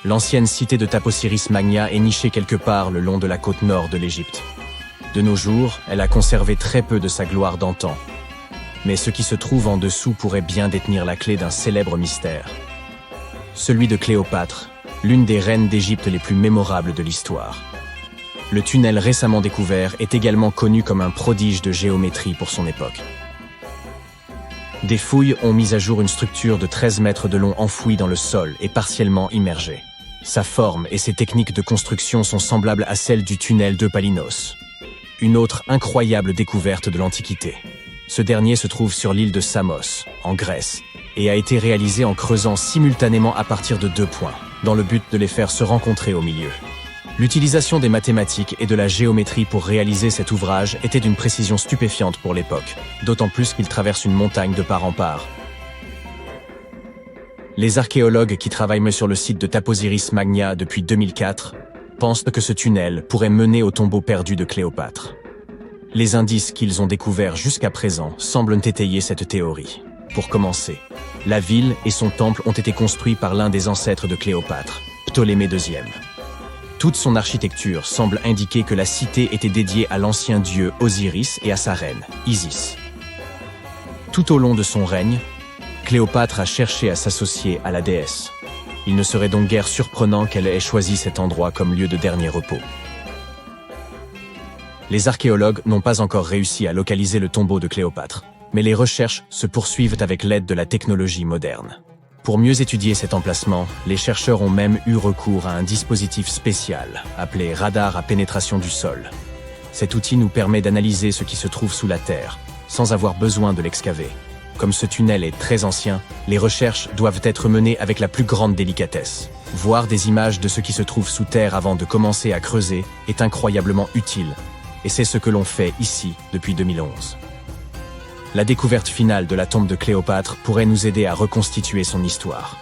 L'ancienne cité de Taposiris Magna est nichée quelque part le long de la côte nord de l'Égypte. De nos jours, elle a conservé très peu de sa gloire d'antan. Mais ce qui se trouve en dessous pourrait bien détenir la clé d'un célèbre mystère. Celui de Cléopâtre, l'une des reines d'Égypte les plus mémorables de l'histoire. Le tunnel récemment découvert est également connu comme un prodige de géométrie pour son époque. Des fouilles ont mis à jour une structure de 13 mètres de long enfouie dans le sol et partiellement immergée. Sa forme et ses techniques de construction sont semblables à celles du tunnel de Palinos. Une autre incroyable découverte de l'Antiquité. Ce dernier se trouve sur l'île de Samos, en Grèce, et a été réalisé en creusant simultanément à partir de 2 points, dans le but de les faire se rencontrer au milieu. L'utilisation des mathématiques et de la géométrie pour réaliser cet ouvrage était d'une précision stupéfiante pour l'époque, d'autant plus qu'il traverse une montagne de part en part. Les archéologues qui travaillent sur le site de Taposiris Magna depuis 2004 pensent que ce tunnel pourrait mener au tombeau perdu de Cléopâtre. Les indices qu'ils ont découverts jusqu'à présent semblent étayer cette théorie. Pour commencer, la ville et son temple ont été construits par l'un des ancêtres de Cléopâtre, Ptolémée II. Toute son architecture semble indiquer que la cité était dédiée à l'ancien dieu Osiris et à sa reine, Isis. Tout au long de son règne, Cléopâtre a cherché à s'associer à la déesse. Il ne serait donc guère surprenant qu'elle ait choisi cet endroit comme lieu de dernier repos. Les archéologues n'ont pas encore réussi à localiser le tombeau de Cléopâtre, mais les recherches se poursuivent avec l'aide de la technologie moderne. Pour mieux étudier cet emplacement, les chercheurs ont même eu recours à un dispositif spécial, appelé radar à pénétration du sol. Cet outil nous permet d'analyser ce qui se trouve sous la terre, sans avoir besoin de l'excaver. Comme ce tunnel est très ancien, les recherches doivent être menées avec la plus grande délicatesse. Voir des images de ce qui se trouve sous terre avant de commencer à creuser est incroyablement utile, et c'est ce que l'on fait ici depuis 2011. La découverte finale de la tombe de Cléopâtre pourrait nous aider à reconstituer son histoire.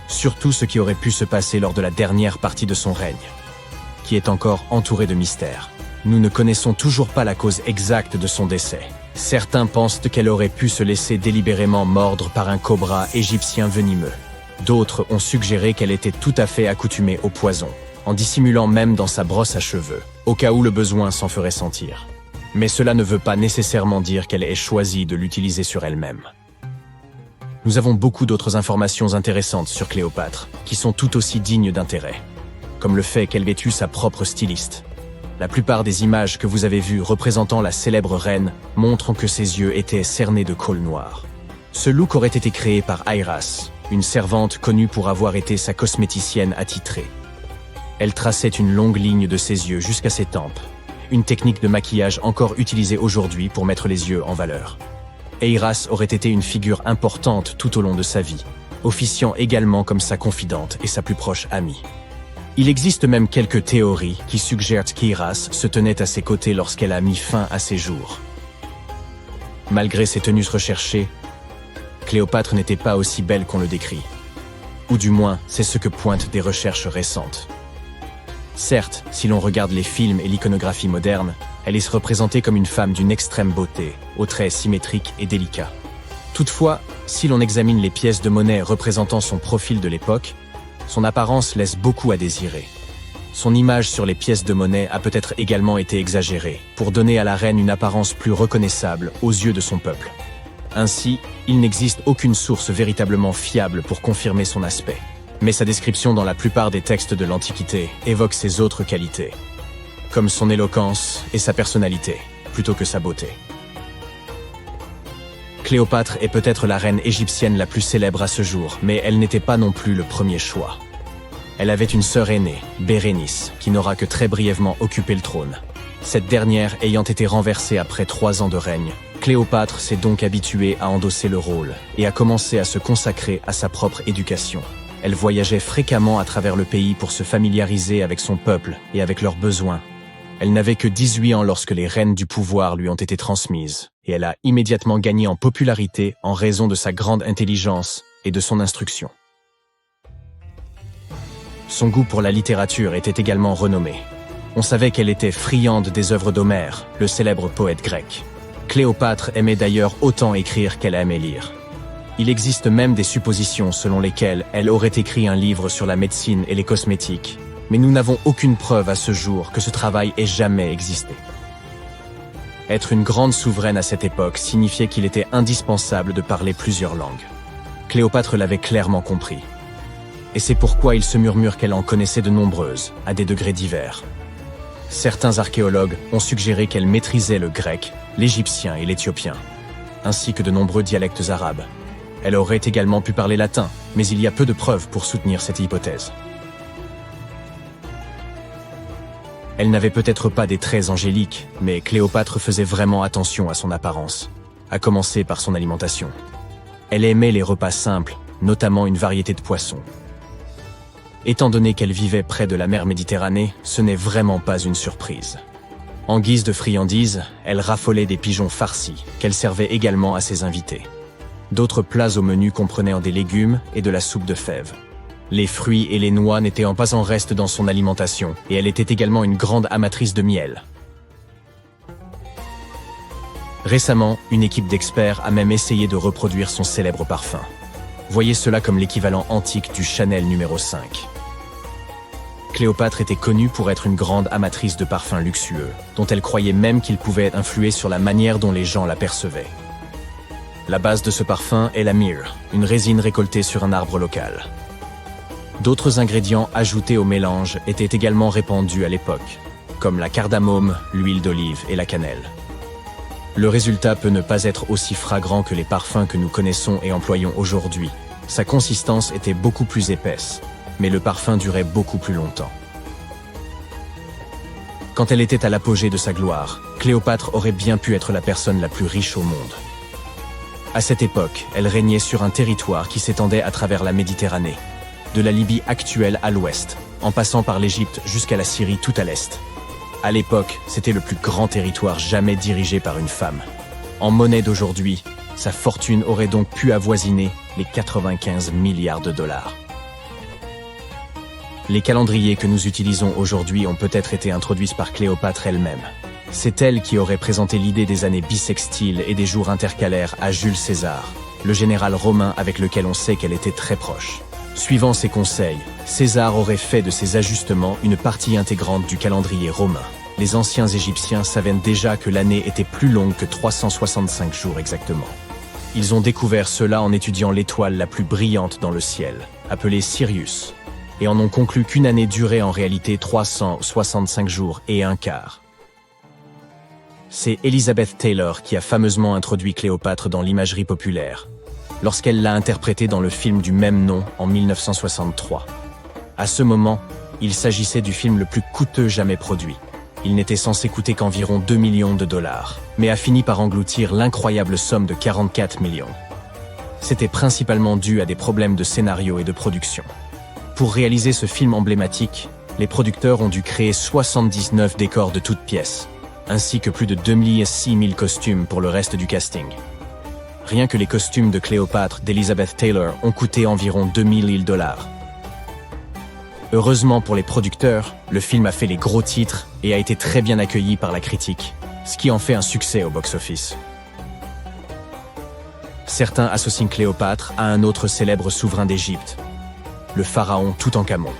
Surtout ce qui aurait pu se passer lors de la dernière partie de son règne, qui est encore entourée de mystères. Nous ne connaissons toujours pas la cause exacte de son décès. Certains pensent qu'elle aurait pu se laisser délibérément mordre par un cobra égyptien venimeux. D'autres ont suggéré qu'elle était tout à fait accoutumée au poison, en dissimulant même dans sa brosse à cheveux, au cas où le besoin s'en ferait sentir. Mais cela ne veut pas nécessairement dire qu'elle ait choisi de l'utiliser sur elle-même. Nous avons beaucoup d'autres informations intéressantes sur Cléopâtre, qui sont tout aussi dignes d'intérêt, comme le fait qu'elle ait eu sa propre styliste. La plupart des images que vous avez vues représentant la célèbre reine montrent que ses yeux étaient cernés de colle noire. Ce look aurait été créé par Airas, une servante connue pour avoir été sa cosméticienne attitrée. Elle traçait une longue ligne de ses yeux jusqu'à ses tempes, une technique de maquillage encore utilisée aujourd'hui pour mettre les yeux en valeur. Airas aurait été une figure importante tout au long de sa vie, officiant également comme sa confidente et sa plus proche amie. Il existe même quelques théories qui suggèrent qu'Airas se tenait à ses côtés lorsqu'elle a mis fin à ses jours. Malgré ses tenues recherchées, Cléopâtre n'était pas aussi belle qu'on le décrit. Ou du moins, c'est ce que pointent des recherches récentes. Certes, si l'on regarde les films et l'iconographie moderne, elle est représentée comme une femme d'une extrême beauté, aux traits symétriques et délicats. Toutefois, si l'on examine les pièces de monnaie représentant son profil de l'époque, son apparence laisse beaucoup à désirer. Son image sur les pièces de monnaie a peut-être également été exagérée, pour donner à la reine une apparence plus reconnaissable aux yeux de son peuple. Ainsi, il n'existe aucune source véritablement fiable pour confirmer son aspect. Mais sa description dans la plupart des textes de l'Antiquité évoque ses autres qualités, comme son éloquence et sa personnalité, plutôt que sa beauté. Cléopâtre est peut-être la reine égyptienne la plus célèbre à ce jour, mais elle n'était pas non plus le premier choix. Elle avait une sœur aînée, Bérénice, qui n'aura que très brièvement occupé le trône. Cette dernière ayant été renversée après 3 ans de règne, Cléopâtre s'est donc habituée à endosser le rôle et a commencé à se consacrer à sa propre éducation. Elle voyageait fréquemment à travers le pays pour se familiariser avec son peuple et avec leurs besoins. Elle n'avait que 18 ans lorsque les rênes du pouvoir lui ont été transmises, et elle a immédiatement gagné en popularité en raison de sa grande intelligence et de son instruction. Son goût pour la littérature était également renommé. On savait qu'elle était friande des œuvres d'Homère, le célèbre poète grec. Cléopâtre aimait d'ailleurs autant écrire qu'elle aimait lire. Il existe même des suppositions selon lesquelles elle aurait écrit un livre sur la médecine et les cosmétiques, mais nous n'avons aucune preuve à ce jour que ce travail ait jamais existé. Être une grande souveraine à cette époque signifiait qu'il était indispensable de parler plusieurs langues. Cléopâtre l'avait clairement compris. Et c'est pourquoi il se murmure qu'elle en connaissait de nombreuses, à des degrés divers. Certains archéologues ont suggéré qu'elle maîtrisait le grec, l'égyptien et l'éthiopien, ainsi que de nombreux dialectes arabes. Elle aurait également pu parler latin, mais il y a peu de preuves pour soutenir cette hypothèse. Elle n'avait peut-être pas des traits angéliques, mais Cléopâtre faisait vraiment attention à son apparence, à commencer par son alimentation. Elle aimait les repas simples, notamment une variété de poissons. Étant donné qu'elle vivait près de la mer Méditerranée, ce n'est vraiment pas une surprise. En guise de friandises, elle raffolait des pigeons farcis, qu'elle servait également à ses invités. D'autres plats au menu comprenaient des légumes et de la soupe de fèves. Les fruits et les noix n'étaient pas en reste dans son alimentation, et elle était également une grande amatrice de miel. Récemment, une équipe d'experts a même essayé de reproduire son célèbre parfum. Voyez cela comme l'équivalent antique du Chanel numéro 5. Cléopâtre était connue pour être une grande amatrice de parfums luxueux, dont elle croyait même qu'ils pouvaient influer sur la manière dont les gens la percevaient. La base de ce parfum est la myrrhe, une résine récoltée sur un arbre local. D'autres ingrédients ajoutés au mélange étaient également répandus à l'époque, comme la cardamome, l'huile d'olive et la cannelle. Le résultat peut ne pas être aussi fragrant que les parfums que nous connaissons et employons aujourd'hui. Sa consistance était beaucoup plus épaisse, mais le parfum durait beaucoup plus longtemps. Quand elle était à l'apogée de sa gloire, Cléopâtre aurait bien pu être la personne la plus riche au monde. À cette époque, elle régnait sur un territoire qui s'étendait à travers la Méditerranée, de la Libye actuelle à l'ouest, en passant par l'Égypte jusqu'à la Syrie tout à l'est. À l'époque, c'était le plus grand territoire jamais dirigé par une femme. En monnaie d'aujourd'hui, sa fortune aurait donc pu avoisiner les 95 milliards de dollars. Les calendriers que nous utilisons aujourd'hui ont peut-être été introduits par Cléopâtre elle-même. C'est elle qui aurait présenté l'idée des années bissextiles et des jours intercalaires à Jules César, le général romain avec lequel on sait qu'elle était très proche. Suivant ses conseils, César aurait fait de ces ajustements une partie intégrante du calendrier romain. Les anciens Égyptiens savaient déjà que l'année était plus longue que 365 jours exactement. Ils ont découvert cela en étudiant l'étoile la plus brillante dans le ciel, appelée Sirius, et en ont conclu qu'une année durait en réalité 365 jours et un quart. C'est Elizabeth Taylor qui a fameusement introduit Cléopâtre dans l'imagerie populaire, lorsqu'elle l'a interprétée dans le film du même nom en 1963. À ce moment, il s'agissait du film le plus coûteux jamais produit. Il n'était censé coûter qu'environ 2 millions de dollars, mais a fini par engloutir l'incroyable somme de 44 millions. C'était principalement dû à des problèmes de scénario et de production. Pour réaliser ce film emblématique, les producteurs ont dû créer 79 décors de toutes pièces, ainsi que plus de 26 000 costumes pour le reste du casting. Rien que les costumes de Cléopâtre d'Elizabeth Taylor ont coûté environ 2 000 dollars. Heureusement pour les producteurs, le film a fait les gros titres et a été très bien accueilli par la critique, ce qui en fait un succès au box-office. Certains associent Cléopâtre à un autre célèbre souverain d'Égypte, le pharaon Toutankhamon.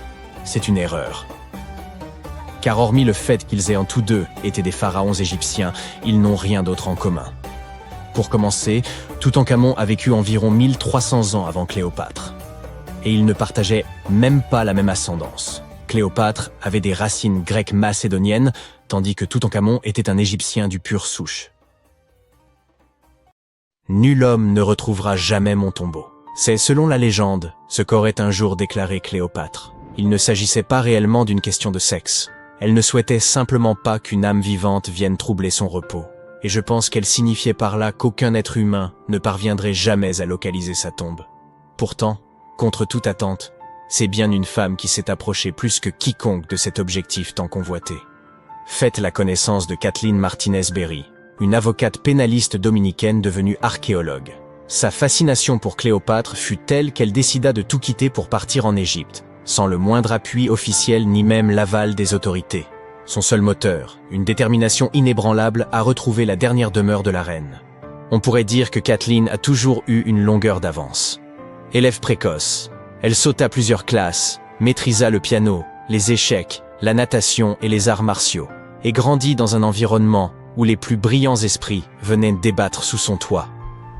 C'est une erreur. Car hormis le fait qu'ils aient en tous deux été des pharaons égyptiens, ils n'ont rien d'autre en commun. Pour commencer, Toutankhamon a vécu environ 1300 ans avant Cléopâtre. Et ils ne partageaient même pas la même ascendance. Cléopâtre avait des racines grecques macédoniennes, tandis que Toutankhamon était un Égyptien du pur souche. Nul homme ne retrouvera jamais mon tombeau. C'est, selon la légende, ce qu'aurait un jour déclaré Cléopâtre. Il ne s'agissait pas réellement d'une question de sexe. Elle ne souhaitait simplement pas qu'une âme vivante vienne troubler son repos. Et je pense qu'elle signifiait par là qu'aucun être humain ne parviendrait jamais à localiser sa tombe. Pourtant, contre toute attente, c'est bien une femme qui s'est approchée plus que quiconque de cet objectif tant convoité. Faites la connaissance de Kathleen Martinez-Berry, une avocate pénaliste dominicaine devenue archéologue. Sa fascination pour Cléopâtre fut telle qu'elle décida de tout quitter pour partir en Égypte, sans le moindre appui officiel ni même l'aval des autorités. Son seul moteur, une détermination inébranlable à retrouver la dernière demeure de la reine. On pourrait dire que Kathleen a toujours eu une longueur d'avance. Élève précoce, elle sauta plusieurs classes, maîtrisa le piano, les échecs, la natation et les arts martiaux, et grandit dans un environnement où les plus brillants esprits venaient débattre sous son toit.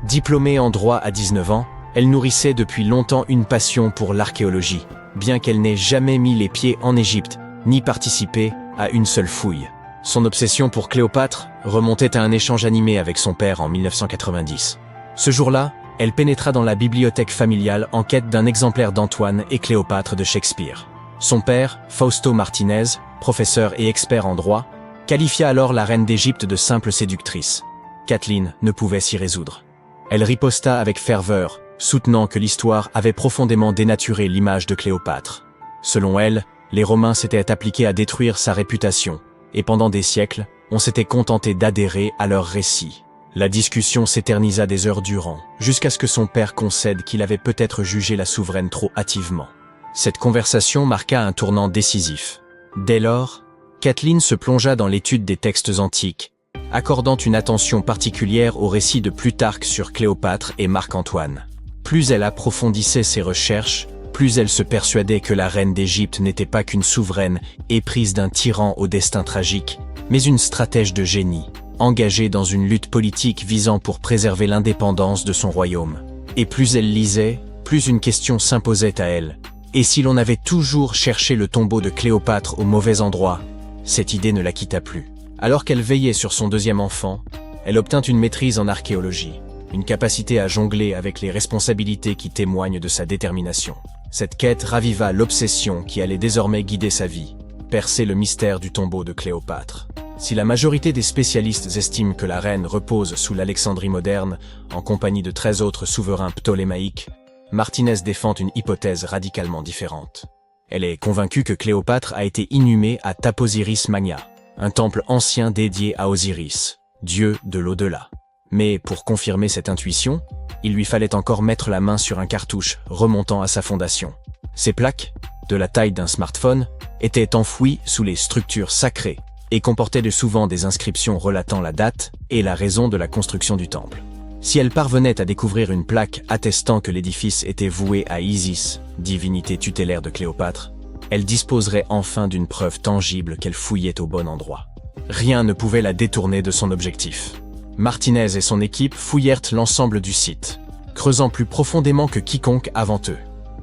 Diplômée en droit à 19 ans, elle nourrissait depuis longtemps une passion pour l'archéologie, bien qu'elle n'ait jamais mis les pieds en Égypte, ni participé à une seule fouille. Son obsession pour Cléopâtre remontait à un échange animé avec son père en 1990. Ce jour-là, elle pénétra dans la bibliothèque familiale en quête d'un exemplaire d'Antoine et Cléopâtre de Shakespeare. Son père, Fausto Martinez, professeur et expert en droit, qualifia alors la reine d'Égypte de simple séductrice. Kathleen ne pouvait s'y résoudre. Elle riposta avec ferveur, soutenant que l'histoire avait profondément dénaturé l'image de Cléopâtre. Selon elle, les Romains s'étaient appliqués à détruire sa réputation, et pendant des siècles, on s'était contenté d'adhérer à leurs récits. La discussion s'éternisa des heures durant, jusqu'à ce que son père concède qu'il avait peut-être jugé la souveraine trop hâtivement. Cette conversation marqua un tournant décisif. Dès lors, Kathleen se plongea dans l'étude des textes antiques, accordant une attention particulière aux récits de Plutarque sur Cléopâtre et Marc-Antoine. Plus elle approfondissait ses recherches, plus elle se persuadait que la reine d'Égypte n'était pas qu'une souveraine éprise d'un tyran au destin tragique, mais une stratège de génie, engagée dans une lutte politique visant pour préserver l'indépendance de son royaume. Et plus elle lisait, plus une question s'imposait à elle. Et si l'on avait toujours cherché le tombeau de Cléopâtre au mauvais endroit, cette idée ne la quitta plus. Alors qu'elle veillait sur son deuxième enfant, elle obtint une maîtrise en archéologie, une capacité à jongler avec les responsabilités qui témoignent de sa détermination. Cette quête raviva l'obsession qui allait désormais guider sa vie, percer le mystère du tombeau de Cléopâtre. Si la majorité des spécialistes estiment que la reine repose sous l'Alexandrie moderne, en compagnie de 13 autres souverains ptolémaïques, Martinez défend une hypothèse radicalement différente. Elle est convaincue que Cléopâtre a été inhumée à Taposiris Magna, un temple ancien dédié à Osiris, dieu de l'au-delà. Mais pour confirmer cette intuition, il lui fallait encore mettre la main sur un cartouche remontant à sa fondation. Ces plaques, de la taille d'un smartphone, étaient enfouies sous les structures sacrées et comportaient de souvent des inscriptions relatant la date et la raison de la construction du temple. Si elle parvenait à découvrir une plaque attestant que l'édifice était voué à Isis, divinité tutélaire de Cléopâtre, elle disposerait enfin d'une preuve tangible qu'elle fouillait au bon endroit. Rien ne pouvait la détourner de son objectif. Martinez et son équipe fouillèrent l'ensemble du site, creusant plus profondément que quiconque avant eux.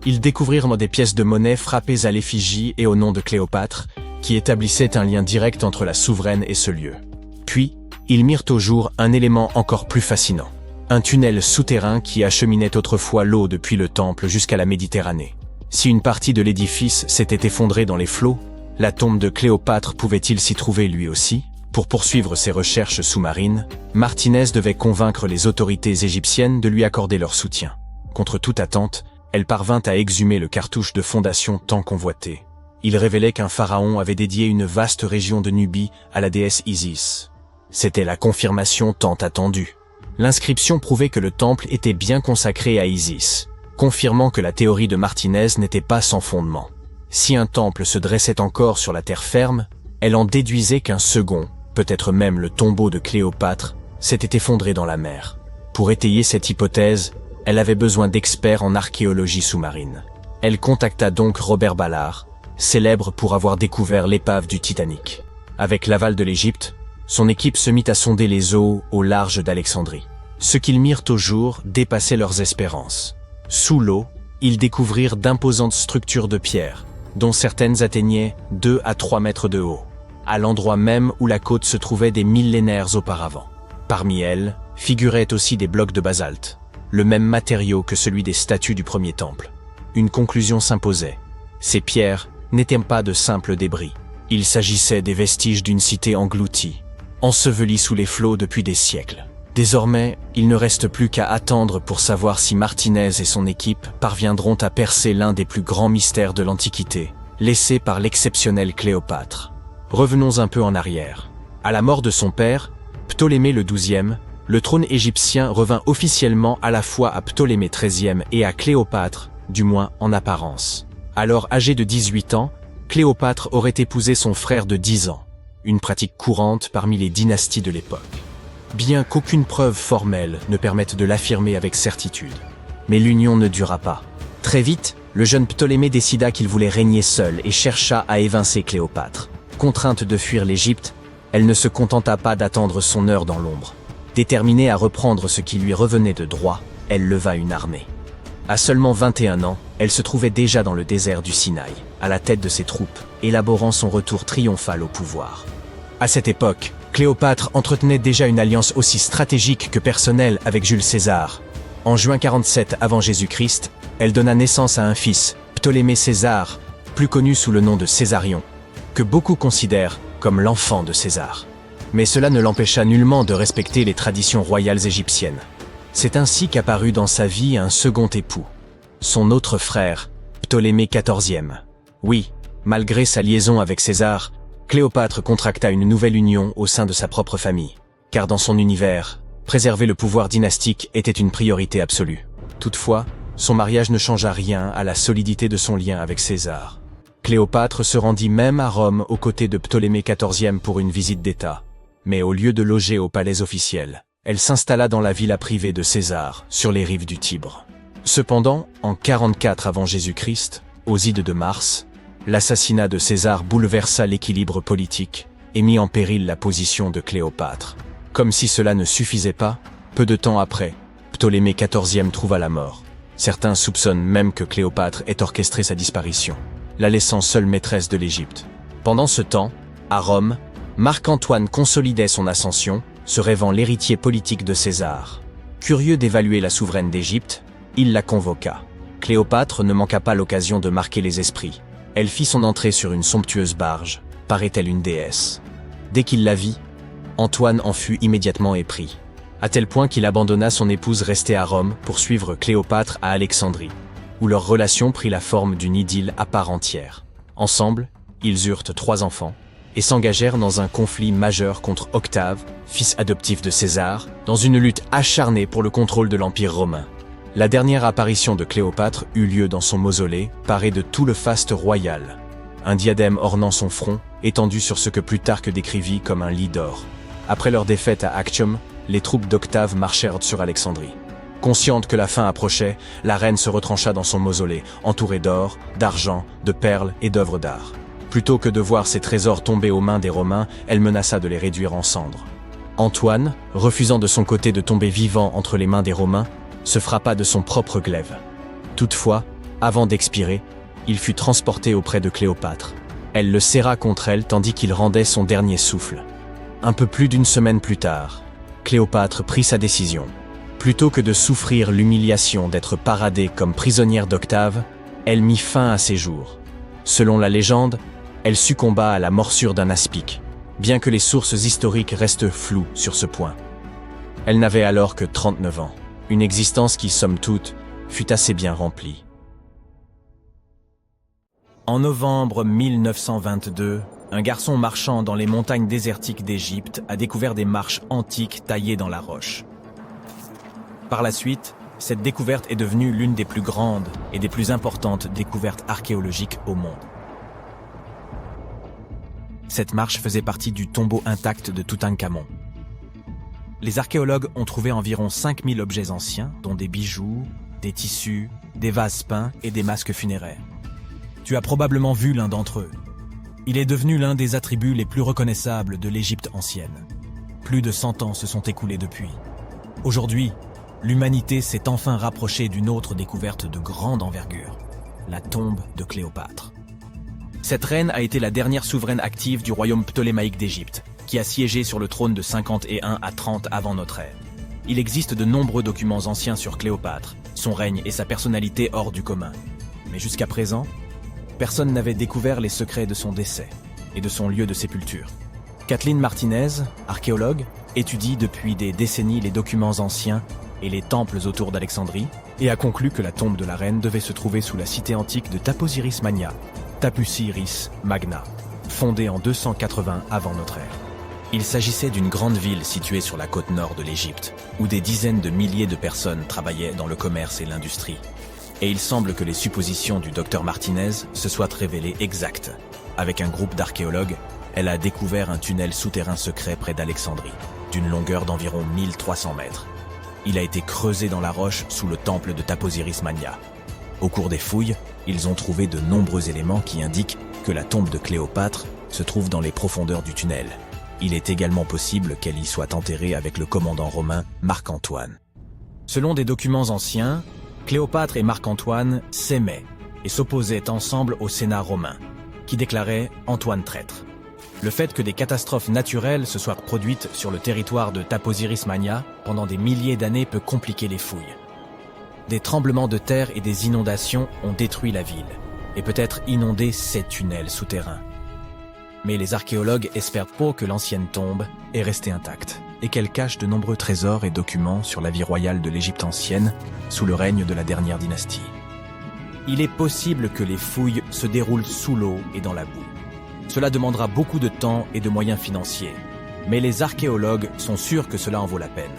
Ils découvrirent des pièces de monnaie frappées à l'effigie et au nom de Cléopâtre, qui établissaient un lien direct entre la souveraine et ce lieu. Puis, ils mirent au jour un élément encore plus fascinant. Un tunnel souterrain qui acheminait autrefois l'eau depuis le temple jusqu'à la Méditerranée. Si une partie de l'édifice s'était effondrée dans les flots, la tombe de Cléopâtre pouvait-il s'y trouver lui aussi? Pour poursuivre ses recherches sous-marines, Martinez devait convaincre les autorités égyptiennes de lui accorder leur soutien. Contre toute attente, elle parvint à exhumer le cartouche de fondation tant convoité. Il révélait qu'un pharaon avait dédié une vaste région de Nubie à la déesse Isis. C'était la confirmation tant attendue. L'inscription prouvait que le temple était bien consacré à Isis, confirmant que la théorie de Martinez n'était pas sans fondement. Si un temple se dressait encore sur la terre ferme, elle en déduisait qu'un second, peut-être même le tombeau de Cléopâtre, s'était effondré dans la mer. Pour étayer cette hypothèse, elle avait besoin d'experts en archéologie sous-marine. Elle contacta donc Robert Ballard, célèbre pour avoir découvert l'épave du Titanic. Avec l'aval de l'Égypte, son équipe se mit à sonder les eaux au large d'Alexandrie. Ce qu'ils mirent au jour dépassait leurs espérances. Sous l'eau, ils découvrirent d'imposantes structures de pierre, dont certaines atteignaient 2 à 3 mètres de haut, à l'endroit même où la côte se trouvait des millénaires auparavant. Parmi elles, figuraient aussi des blocs de basalte, le même matériau que celui des statues du premier temple. Une conclusion s'imposait. Ces pierres n'étaient pas de simples débris. Il s'agissait des vestiges d'une cité engloutie, ensevelie sous les flots depuis des siècles. Désormais, il ne reste plus qu'à attendre pour savoir si Martinez et son équipe parviendront à percer l'un des plus grands mystères de l'Antiquité, laissé par l'exceptionnelle Cléopâtre. Revenons un peu en arrière. À la mort de son père, Ptolémée le XIIe, le trône égyptien revint officiellement à la fois à Ptolémée XIIIe et à Cléopâtre, du moins en apparence. Alors âgée de 18 ans, Cléopâtre aurait épousé son frère de 10 ans, une pratique courante parmi les dynasties de l'époque. bien qu'aucune preuve formelle ne permette de l'affirmer avec certitude. Mais l'union ne dura pas. Très vite, le jeune Ptolémée décida qu'il voulait régner seul et chercha à évincer Cléopâtre. Contrainte de fuir l'Égypte, elle ne se contenta pas d'attendre son heure dans l'ombre. Déterminée à reprendre ce qui lui revenait de droit, elle leva une armée. À seulement 21 ans, elle se trouvait déjà dans le désert du Sinaï, à la tête de ses troupes, élaborant son retour triomphal au pouvoir. À cette époque, Cléopâtre entretenait déjà une alliance aussi stratégique que personnelle avec Jules César. En juin 47 avant Jésus-Christ, elle donna naissance à un fils, Ptolémée César, plus connu sous le nom de Césarion, que beaucoup considèrent comme l'enfant de César. Mais cela ne l'empêcha nullement de respecter les traditions royales égyptiennes. C'est ainsi qu'apparut dans sa vie un second époux, son autre frère, Ptolémée XIVe. Oui, malgré sa liaison avec César, Cléopâtre contracta une nouvelle union au sein de sa propre famille, car dans son univers, préserver le pouvoir dynastique était une priorité absolue. Toutefois, son mariage ne changea rien à la solidité de son lien avec César. Cléopâtre se rendit même à Rome aux côtés de Ptolémée XIVe pour une visite d'État. Mais au lieu de loger au palais officiel, elle s'installa dans la villa privée de César, sur les rives du Tibre. Cependant, en 44 avant Jésus-Christ, aux ides de Mars, l'assassinat de César bouleversa l'équilibre politique et mit en péril la position de Cléopâtre. Comme si cela ne suffisait pas, peu de temps après, Ptolémée XIVe trouva la mort. Certains soupçonnent même que Cléopâtre ait orchestré sa disparition, la laissant seule maîtresse de l'Égypte. Pendant ce temps, à Rome, Marc-Antoine consolidait son ascension, se rêvant l'héritier politique de César. Curieux d'évaluer la souveraine d'Égypte, il la convoqua. Cléopâtre ne manqua pas l'occasion de marquer les esprits. Elle fit son entrée sur une somptueuse barge, paraît-elle une déesse. Dès qu'il la vit, Antoine en fut immédiatement épris, à tel point qu'il abandonna son épouse restée à Rome pour suivre Cléopâtre à Alexandrie, où leur relation prit la forme d'une idylle à part entière. Ensemble, ils eurent 3 enfants, et s'engagèrent dans un conflit majeur contre Octave, fils adoptif de César, dans une lutte acharnée pour le contrôle de l'Empire romain. La dernière apparition de Cléopâtre eut lieu dans son mausolée, paré de tout le faste royal. Un diadème ornant son front, étendu sur ce que Plutarque décrivit comme un lit d'or. Après leur défaite à Actium, les troupes d'Octave marchèrent sur Alexandrie. Consciente que la fin approchait, la reine se retrancha dans son mausolée, entourée d'or, d'argent, de perles et d'œuvres d'art. Plutôt que de voir ses trésors tomber aux mains des Romains, elle menaça de les réduire en cendres. Antoine, refusant de son côté de tomber vivant entre les mains des Romains, se frappa de son propre glaive. Toutefois, avant d'expirer, il fut transporté auprès de Cléopâtre. Elle le serra contre elle tandis qu'il rendait son dernier souffle. Un peu plus d'1 semaine plus tard, Cléopâtre prit sa décision. Plutôt que de souffrir l'humiliation d'être paradée comme prisonnière d'Octave, elle mit fin à ses jours. Selon la légende, elle succomba à la morsure d'un aspic, bien que les sources historiques restent floues sur ce point. Elle n'avait alors que 39 ans, une existence qui, somme toute, fut assez bien remplie. En novembre 1922, un garçon marchant dans les montagnes désertiques d'Égypte a découvert des marches antiques taillées dans la roche. Par la suite, cette découverte est devenue l'une des plus grandes et des plus importantes découvertes archéologiques au monde. Cette marche faisait partie du tombeau intact de Toutankhamon. Les archéologues ont trouvé environ 5000 objets anciens, dont des bijoux, des tissus, des vases peints et des masques funéraires. Tu as probablement vu l'un d'entre eux. Il est devenu l'un des attributs les plus reconnaissables de l'Égypte ancienne. Plus de 100 ans se sont écoulés depuis. Aujourd'hui, l'humanité s'est enfin rapprochée d'une autre découverte de grande envergure, la tombe de Cléopâtre. Cette reine a été la dernière souveraine active du royaume ptolémaïque d'Égypte, qui a siégé sur le trône de 51 à 30 avant notre ère. Il existe de nombreux documents anciens sur Cléopâtre, son règne et sa personnalité hors du commun. Mais jusqu'à présent, personne n'avait découvert les secrets de son décès et de son lieu de sépulture. Kathleen Martinez, archéologue, étudie depuis des décennies les documents anciens et les temples autour d'Alexandrie et a conclu que la tombe de la reine devait se trouver sous la cité antique de Taposiris Magna, Tapusiris Magna, fondée en 280 avant notre ère. Il s'agissait d'une grande ville située sur la côte nord de l'Égypte, où des dizaines de milliers de personnes travaillaient dans le commerce et l'industrie. Et il semble que les suppositions du docteur Martinez se soient révélées exactes. Avec un groupe d'archéologues, Elle a découvert un tunnel souterrain secret près d'Alexandrie, d'une longueur d'environ 1300 mètres. Il a été creusé dans la roche sous le temple de Taposiris Mania. Au cours des fouilles, ils ont trouvé de nombreux éléments qui indiquent que la tombe de Cléopâtre se trouve dans les profondeurs du tunnel. Il est également possible qu'elle y soit enterrée avec le commandant romain Marc-Antoine. Selon des documents anciens, Cléopâtre et Marc-Antoine s'aimaient et s'opposaient ensemble au Sénat romain, qui déclarait Antoine traître. Le fait que des catastrophes naturelles se soient produites sur le territoire de Taposiris Mania pendant des milliers d'années peut compliquer les fouilles. Des tremblements de terre et des inondations ont détruit la ville, et peut-être inondé ces tunnels souterrains. Mais les archéologues espèrent peu que l'ancienne tombe est restée intacte, et qu'elle cache de nombreux trésors et documents sur la vie royale de l'Égypte ancienne, sous le règne de la dernière dynastie. Il est possible que les fouilles se déroulent sous l'eau et dans la boue. Cela demandera beaucoup de temps et de moyens financiers, mais les archéologues sont sûrs que cela en vaut la peine.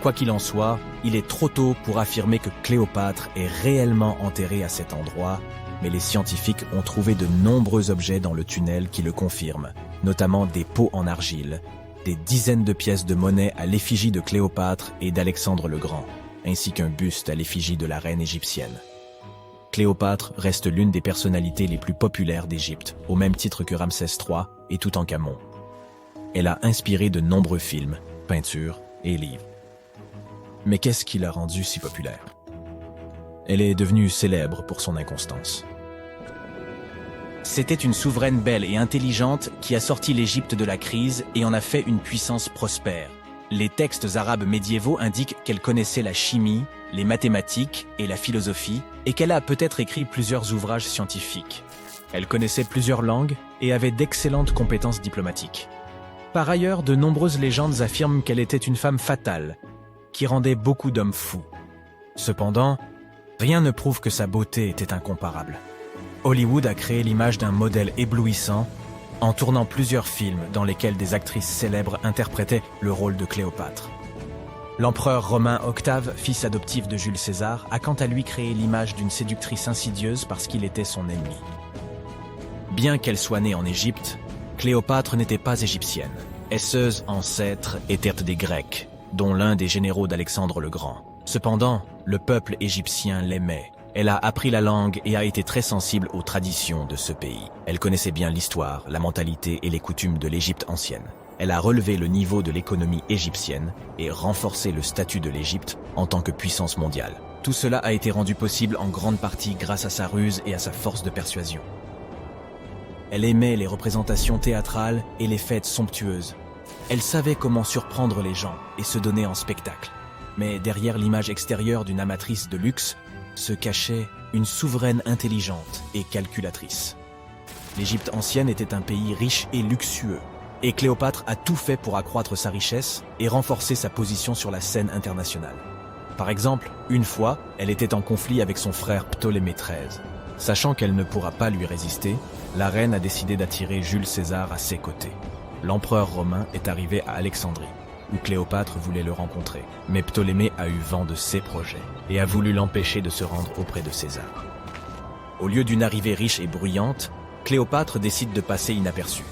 Quoi qu'il en soit, il est trop tôt pour affirmer que Cléopâtre est réellement enterrée à cet endroit, mais les scientifiques ont trouvé de nombreux objets dans le tunnel qui le confirment, notamment des pots en argile, des dizaines de pièces de monnaie à l'effigie de Cléopâtre et d'Alexandre le Grand, ainsi qu'un buste à l'effigie de la reine égyptienne. Cléopâtre reste l'une des personnalités les plus populaires d'Égypte, au même titre que Ramsès III et Toutankhamon. Elle a inspiré de nombreux films, peintures et livres. Mais qu'est-ce qui l'a rendue si populaire? Elle est devenue célèbre pour son inconstance. C'était une souveraine belle et intelligente qui a sorti l'Égypte de la crise et en a fait une puissance prospère. Les textes arabes médiévaux indiquent qu'elle connaissait la chimie, les mathématiques et la philosophie, et qu'elle a peut-être écrit plusieurs ouvrages scientifiques. Elle connaissait plusieurs langues et avait d'excellentes compétences diplomatiques. Par ailleurs, de nombreuses légendes affirment qu'elle était une femme fatale, qui rendait beaucoup d'hommes fous. Cependant, rien ne prouve que sa beauté était incomparable. Hollywood a créé l'image d'un modèle éblouissant en tournant plusieurs films dans lesquels des actrices célèbres interprétaient le rôle de Cléopâtre. L'empereur romain Octave, fils adoptif de Jules César, a quant à lui créé l'image d'une séductrice insidieuse parce qu'il était son ennemi. Bien qu'elle soit née en Égypte, Cléopâtre n'était pas égyptienne. Ses ancêtres étaient des Grecs, dont l'un des généraux d'Alexandre le Grand. Cependant, le peuple égyptien l'aimait. Elle a appris la langue et a été très sensible aux traditions de ce pays. Elle connaissait bien l'histoire, la mentalité et les coutumes de l'Égypte ancienne. Elle a relevé le niveau de l'économie égyptienne et renforcé le statut de l'Égypte en tant que puissance mondiale. Tout cela a été rendu possible en grande partie grâce à sa ruse et à sa force de persuasion. Elle aimait les représentations théâtrales et les fêtes somptueuses. Elle savait comment surprendre les gens et se donner en spectacle. Mais derrière l'image extérieure d'une amatrice de luxe se cachait une souveraine intelligente et calculatrice. L'Égypte ancienne était un pays riche et luxueux, et Cléopâtre a tout fait pour accroître sa richesse et renforcer sa position sur la scène internationale. Par exemple, une fois, elle était en conflit avec son frère Ptolémée XIII. Sachant qu'elle ne pourra pas lui résister, la reine a décidé d'attirer Jules César à ses côtés. L'empereur romain est arrivé à Alexandrie, où Cléopâtre voulait le rencontrer. Mais Ptolémée a eu vent de ses projets et a voulu l'empêcher de se rendre auprès de César. Au lieu d'une arrivée riche et bruyante, Cléopâtre décide de passer inaperçue.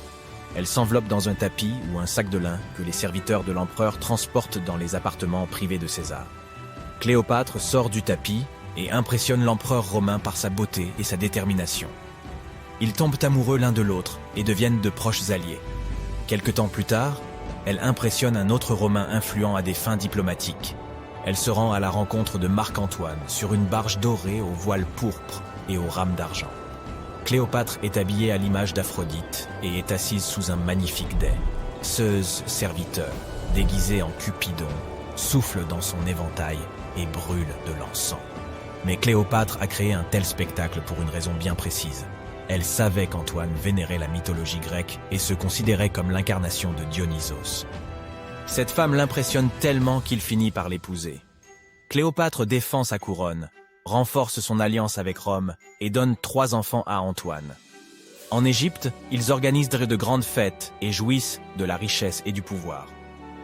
Elle s'enveloppe dans un tapis ou un sac de lin que les serviteurs de l'empereur transportent dans les appartements privés de César. Cléopâtre sort du tapis et impressionne l'empereur romain par sa beauté et sa détermination. Ils tombent amoureux l'un de l'autre et deviennent de proches alliés. Quelque temps plus tard, elle impressionne un autre Romain influent à des fins diplomatiques. Elle se rend à la rencontre de Marc-Antoine sur une barge dorée au voile pourpre et aux rames d'argent. Cléopâtre est habillée à l'image d'Aphrodite et est assise sous un magnifique dais. Zeus, serviteur, déguisé en Cupidon, souffle dans son éventail et brûle de l'encens. Mais Cléopâtre a créé un tel spectacle pour une raison bien précise. Elle savait qu'Antoine vénérait la mythologie grecque et se considérait comme l'incarnation de Dionysos. Cette femme l'impressionne tellement qu'il finit par l'épouser. Cléopâtre défend sa couronne, renforce son alliance avec Rome et donne 3 enfants à Antoine. En Égypte, ils organisent de grandes fêtes et jouissent de la richesse et du pouvoir.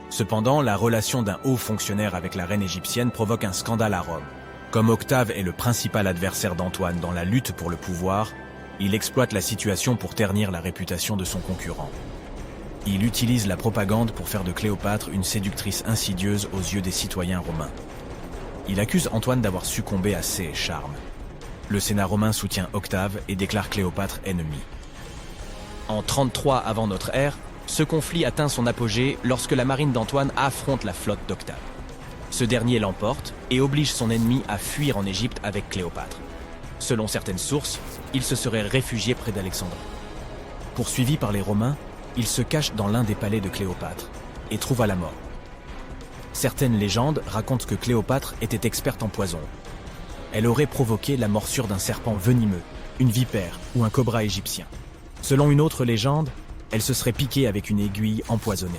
Cependant, la relation d'un haut fonctionnaire avec la reine égyptienne provoque un scandale à Rome. Comme Octave est le principal adversaire d'Antoine dans la lutte pour le pouvoir, Il exploite la situation pour ternir la réputation de son concurrent. Il utilise la propagande pour faire de Cléopâtre une séductrice insidieuse aux yeux des citoyens romains. Il accuse Antoine d'avoir succombé à ses charmes. Le Sénat romain soutient Octave et déclare Cléopâtre ennemie. En 33 avant notre ère, ce conflit atteint son apogée lorsque la marine d'Antoine affronte la flotte d'Octave. Ce dernier l'emporte et oblige son ennemi à fuir en Égypte avec Cléopâtre. Selon certaines sources, il se serait réfugié près d'Alexandrie. Poursuivi par les Romains, il se cache dans l'un des palais de Cléopâtre et trouva la mort. Certaines légendes racontent que Cléopâtre était experte en poison. Elle aurait provoqué la morsure d'un serpent venimeux, une vipère ou un cobra égyptien. Selon une autre légende, elle se serait piquée avec une aiguille empoisonnée.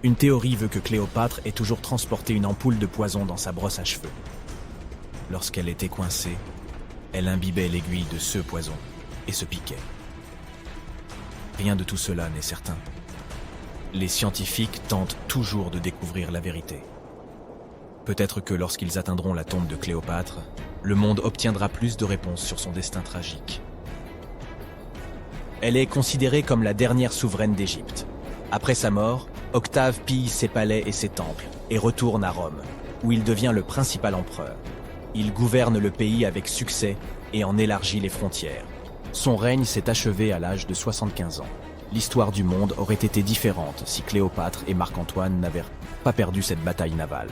Une théorie veut que Cléopâtre ait toujours transporté une ampoule de poison dans sa brosse à cheveux. Lorsqu'elle était coincée, elle imbibait l'aiguille de ce poison et se piquait. Rien de tout cela n'est certain. Les scientifiques tentent toujours de découvrir la vérité. Peut-être que lorsqu'ils atteindront la tombe de Cléopâtre, le monde obtiendra plus de réponses sur son destin tragique. Elle est considérée comme la dernière souveraine d'Égypte. Après sa mort, Octave pille ses palais et ses temples et retourne à Rome, où il devient le principal empereur. Il gouverne le pays avec succès et en élargit les frontières. Son règne s'est achevé à l'âge de 75 ans. L'histoire du monde aurait été différente si Cléopâtre et Marc-Antoine n'avaient pas perdu cette bataille navale.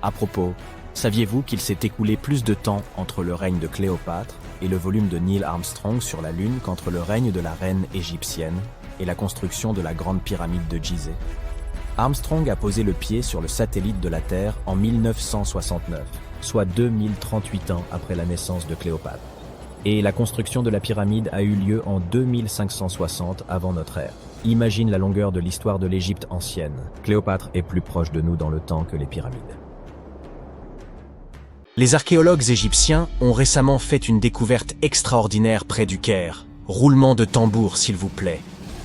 À propos, saviez-vous qu'il s'est écoulé plus de temps entre le règne de Cléopâtre et le volume de Neil Armstrong sur la Lune qu'entre le règne de la reine égyptienne et la construction de la grande pyramide de Gizeh? Armstrong a posé le pied sur le satellite de la Terre en 1969, soit 2038 ans après la naissance de Cléopâtre. Et la construction de la pyramide a eu lieu en 2560 avant notre ère. Imagine la longueur de l'histoire de l'Égypte ancienne. Cléopâtre est plus proche de nous dans le temps que les pyramides. Les archéologues égyptiens ont récemment fait une découverte extraordinaire près du Caire. Roulement de tambour, s'il vous plaît.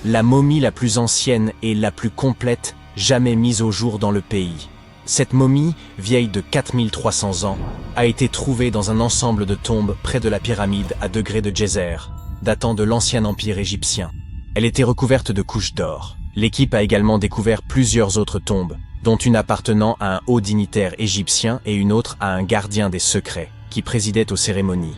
La momie la plus ancienne et la plus complète jamais mise au jour dans le pays. Cette momie, vieille de 4300 ans, a été trouvée dans un ensemble de tombes près de la pyramide à degré de Djeser, datant de l'ancien empire égyptien. Elle était recouverte de couches d'or. L'équipe a également découvert plusieurs autres tombes, dont une appartenant à un haut dignitaire égyptien et une autre à un gardien des secrets, qui présidait aux cérémonies.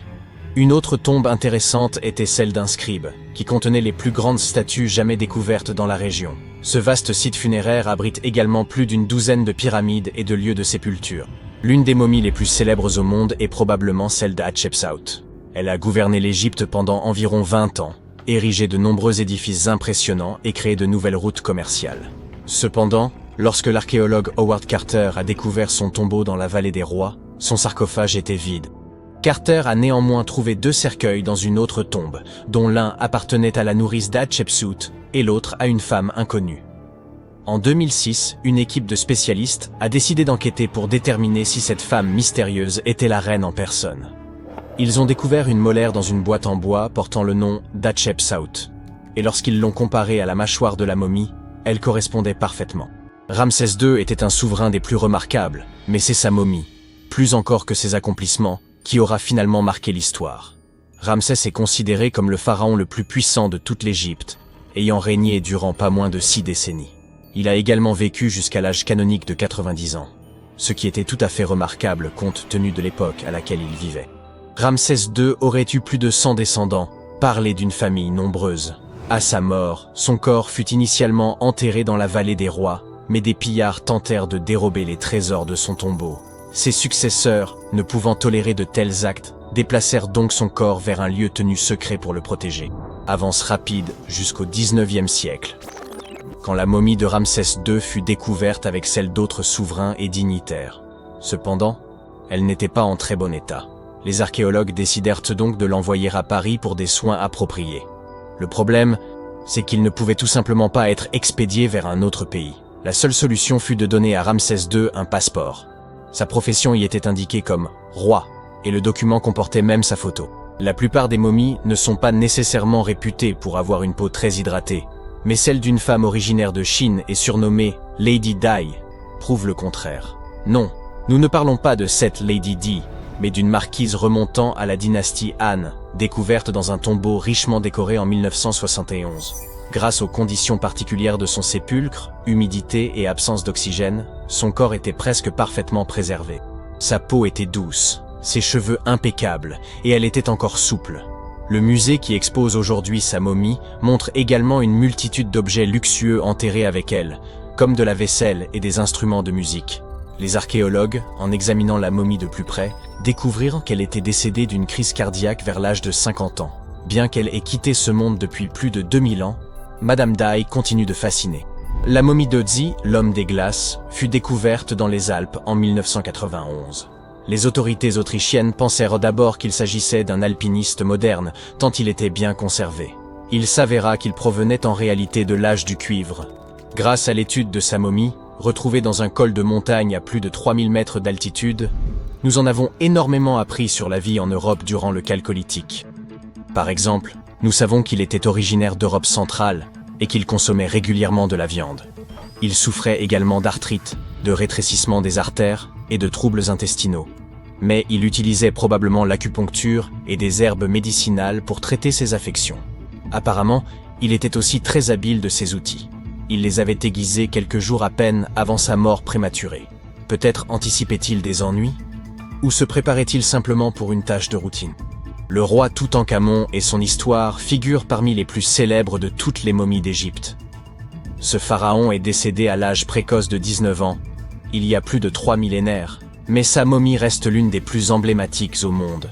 Une autre tombe intéressante était celle d'un scribe, qui contenait les plus grandes statues jamais découvertes dans la région. Ce vaste site funéraire abrite également plus d'une douzaine de pyramides et de lieux de sépulture. L'une des momies les plus célèbres au monde est probablement celle d'Hatshepsut. Elle a gouverné l'Égypte pendant environ 20 ans, érigé de nombreux édifices impressionnants et créé de nouvelles routes commerciales. Cependant, lorsque l'archéologue Howard Carter a découvert son tombeau dans la vallée des rois, son sarcophage était vide. Carter a néanmoins trouvé 2 cercueils dans une autre tombe, dont l'un appartenait à la nourrice d'Hatshepsut et l'autre à une femme inconnue. En 2006, une équipe de spécialistes a décidé d'enquêter pour déterminer si cette femme mystérieuse était la reine en personne. Ils ont découvert une molaire dans une boîte en bois portant le nom d'Hatshepsut, et lorsqu'ils l'ont comparée à la mâchoire de la momie, elle correspondait parfaitement. Ramsès II était un souverain des plus remarquables, mais c'est sa momie, plus encore que ses accomplissements, qui aura finalement marqué l'histoire. Ramsès est considéré comme le pharaon le plus puissant de toute l'Égypte, ayant régné durant pas moins de 6 décennies. Il a également vécu jusqu'à l'âge canonique de 90 ans, ce qui était tout à fait remarquable compte tenu de l'époque à laquelle il vivait. Ramsès II aurait eu plus de 100 descendants, parlé d'une famille nombreuse. À sa mort, son corps fut initialement enterré dans la vallée des rois, mais des pillards tentèrent de dérober les trésors de son tombeau. Ses successeurs, ne pouvant tolérer de tels actes, déplacèrent donc son corps vers un lieu tenu secret pour le protéger. Avance rapide jusqu'au 19e siècle, quand la momie de Ramsès II fut découverte avec celle d'autres souverains et dignitaires. Cependant, elle n'était pas en très bon état. Les archéologues décidèrent donc de l'envoyer à Paris pour des soins appropriés. Le problème, c'est qu'il ne pouvait tout simplement pas être expédié vers un autre pays. La seule solution fut de donner à Ramsès II un passeport. Sa profession y était indiquée comme « roi », et le document comportait même sa photo. La plupart des momies ne sont pas nécessairement réputées pour avoir une peau très hydratée, mais celle d'une femme originaire de Chine et surnommée Lady Di prouve le contraire. Non, nous ne parlons pas de cette Lady Di, mais d'une marquise remontant à la dynastie Han, découverte dans un tombeau richement décoré en 1971. Grâce aux conditions particulières de son sépulcre, humidité et absence d'oxygène, son corps était presque parfaitement préservé. Sa peau était douce, ses cheveux impeccables, et elle était encore souple. Le musée qui expose aujourd'hui sa momie montre également une multitude d'objets luxueux enterrés avec elle, comme de la vaisselle et des instruments de musique. Les archéologues, en examinant la momie de plus près, découvrirent qu'elle était décédée d'une crise cardiaque vers l'âge de 50 ans. Bien qu'elle ait quitté ce monde depuis plus de 2000 ans, Madame Dai continue de fasciner. La momie d'Ötzi, l'homme des glaces, fut découverte dans les Alpes en 1991. Les autorités autrichiennes pensèrent d'abord qu'il s'agissait d'un alpiniste moderne, tant il était bien conservé. Il s'avéra qu'il provenait en réalité de l'âge du cuivre. Grâce à l'étude de sa momie, retrouvée dans un col de montagne à plus de 3000 mètres d'altitude, nous en avons énormément appris sur la vie en Europe durant le Chalcolithique. Par exemple, nous savons qu'il était originaire d'Europe centrale et qu'il consommait régulièrement de la viande. Il souffrait également d'arthrite, de rétrécissement des artères et de troubles intestinaux. Mais il utilisait probablement l'acupuncture et des herbes médicinales pour traiter ses affections. Apparemment, il était aussi très habile de ses outils. Il les avait aiguisés quelques jours à peine avant sa mort prématurée. Peut-être anticipait-il des ennuis? Ou se préparait-il simplement pour une tâche de routine? Le roi Toutankhamon et son histoire figurent parmi les plus célèbres de toutes les momies d'Égypte. Ce pharaon est décédé à l'âge précoce de 19 ans, il y a plus de 3 millénaires, mais sa momie reste l'une des plus emblématiques au monde.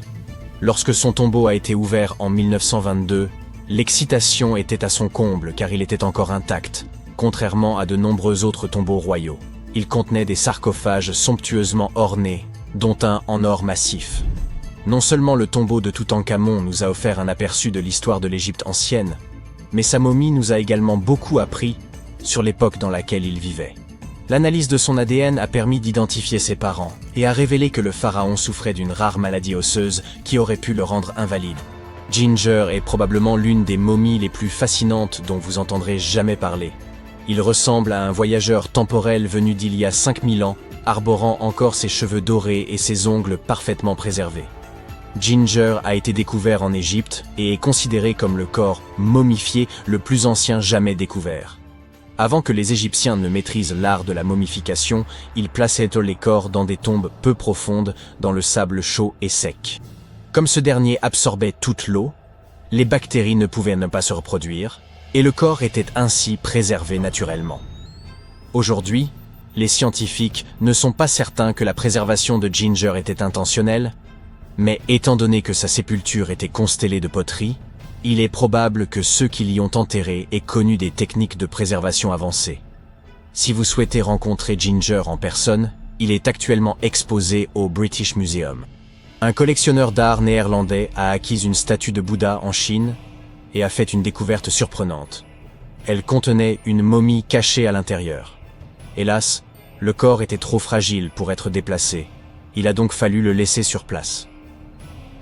Lorsque son tombeau a été ouvert en 1922, l'excitation était à son comble car il était encore intact, contrairement à de nombreux autres tombeaux royaux. Il contenait des sarcophages somptueusement ornés, dont un en or massif. Non seulement le tombeau de Toutankhamon nous a offert un aperçu de l'histoire de l'Égypte ancienne, mais sa momie nous a également beaucoup appris sur l'époque dans laquelle il vivait. L'analyse de son ADN a permis d'identifier ses parents et a révélé que le pharaon souffrait d'une rare maladie osseuse qui aurait pu le rendre invalide. Ginger est probablement l'une des momies les plus fascinantes dont vous entendrez jamais parler. Il ressemble à un voyageur temporel venu d'il y a 5000 ans, arborant encore ses cheveux dorés et ses ongles parfaitement préservés. Ginger a été découvert en Égypte et est considéré comme le corps momifié le plus ancien jamais découvert. Avant que les Égyptiens ne maîtrisent l'art de la momification, ils plaçaient les corps dans des tombes peu profondes, dans le sable chaud et sec. Comme ce dernier absorbait toute l'eau, les bactéries ne pouvaient ne pas se reproduire, et le corps était ainsi préservé naturellement. Aujourd'hui, les scientifiques ne sont pas certains que la préservation de Ginger était intentionnelle, mais étant donné que sa sépulture était constellée de poteries, il est probable que ceux qui l'y ont enterré aient connu des techniques de préservation avancées. Si vous souhaitez rencontrer Ginger en personne, il est actuellement exposé au British Museum. Un collectionneur d'art néerlandais a acquis une statue de Bouddha en Chine et a fait une découverte surprenante. Elle contenait une momie cachée à l'intérieur. Hélas, le corps était trop fragile pour être déplacé. Il a donc fallu le laisser sur place.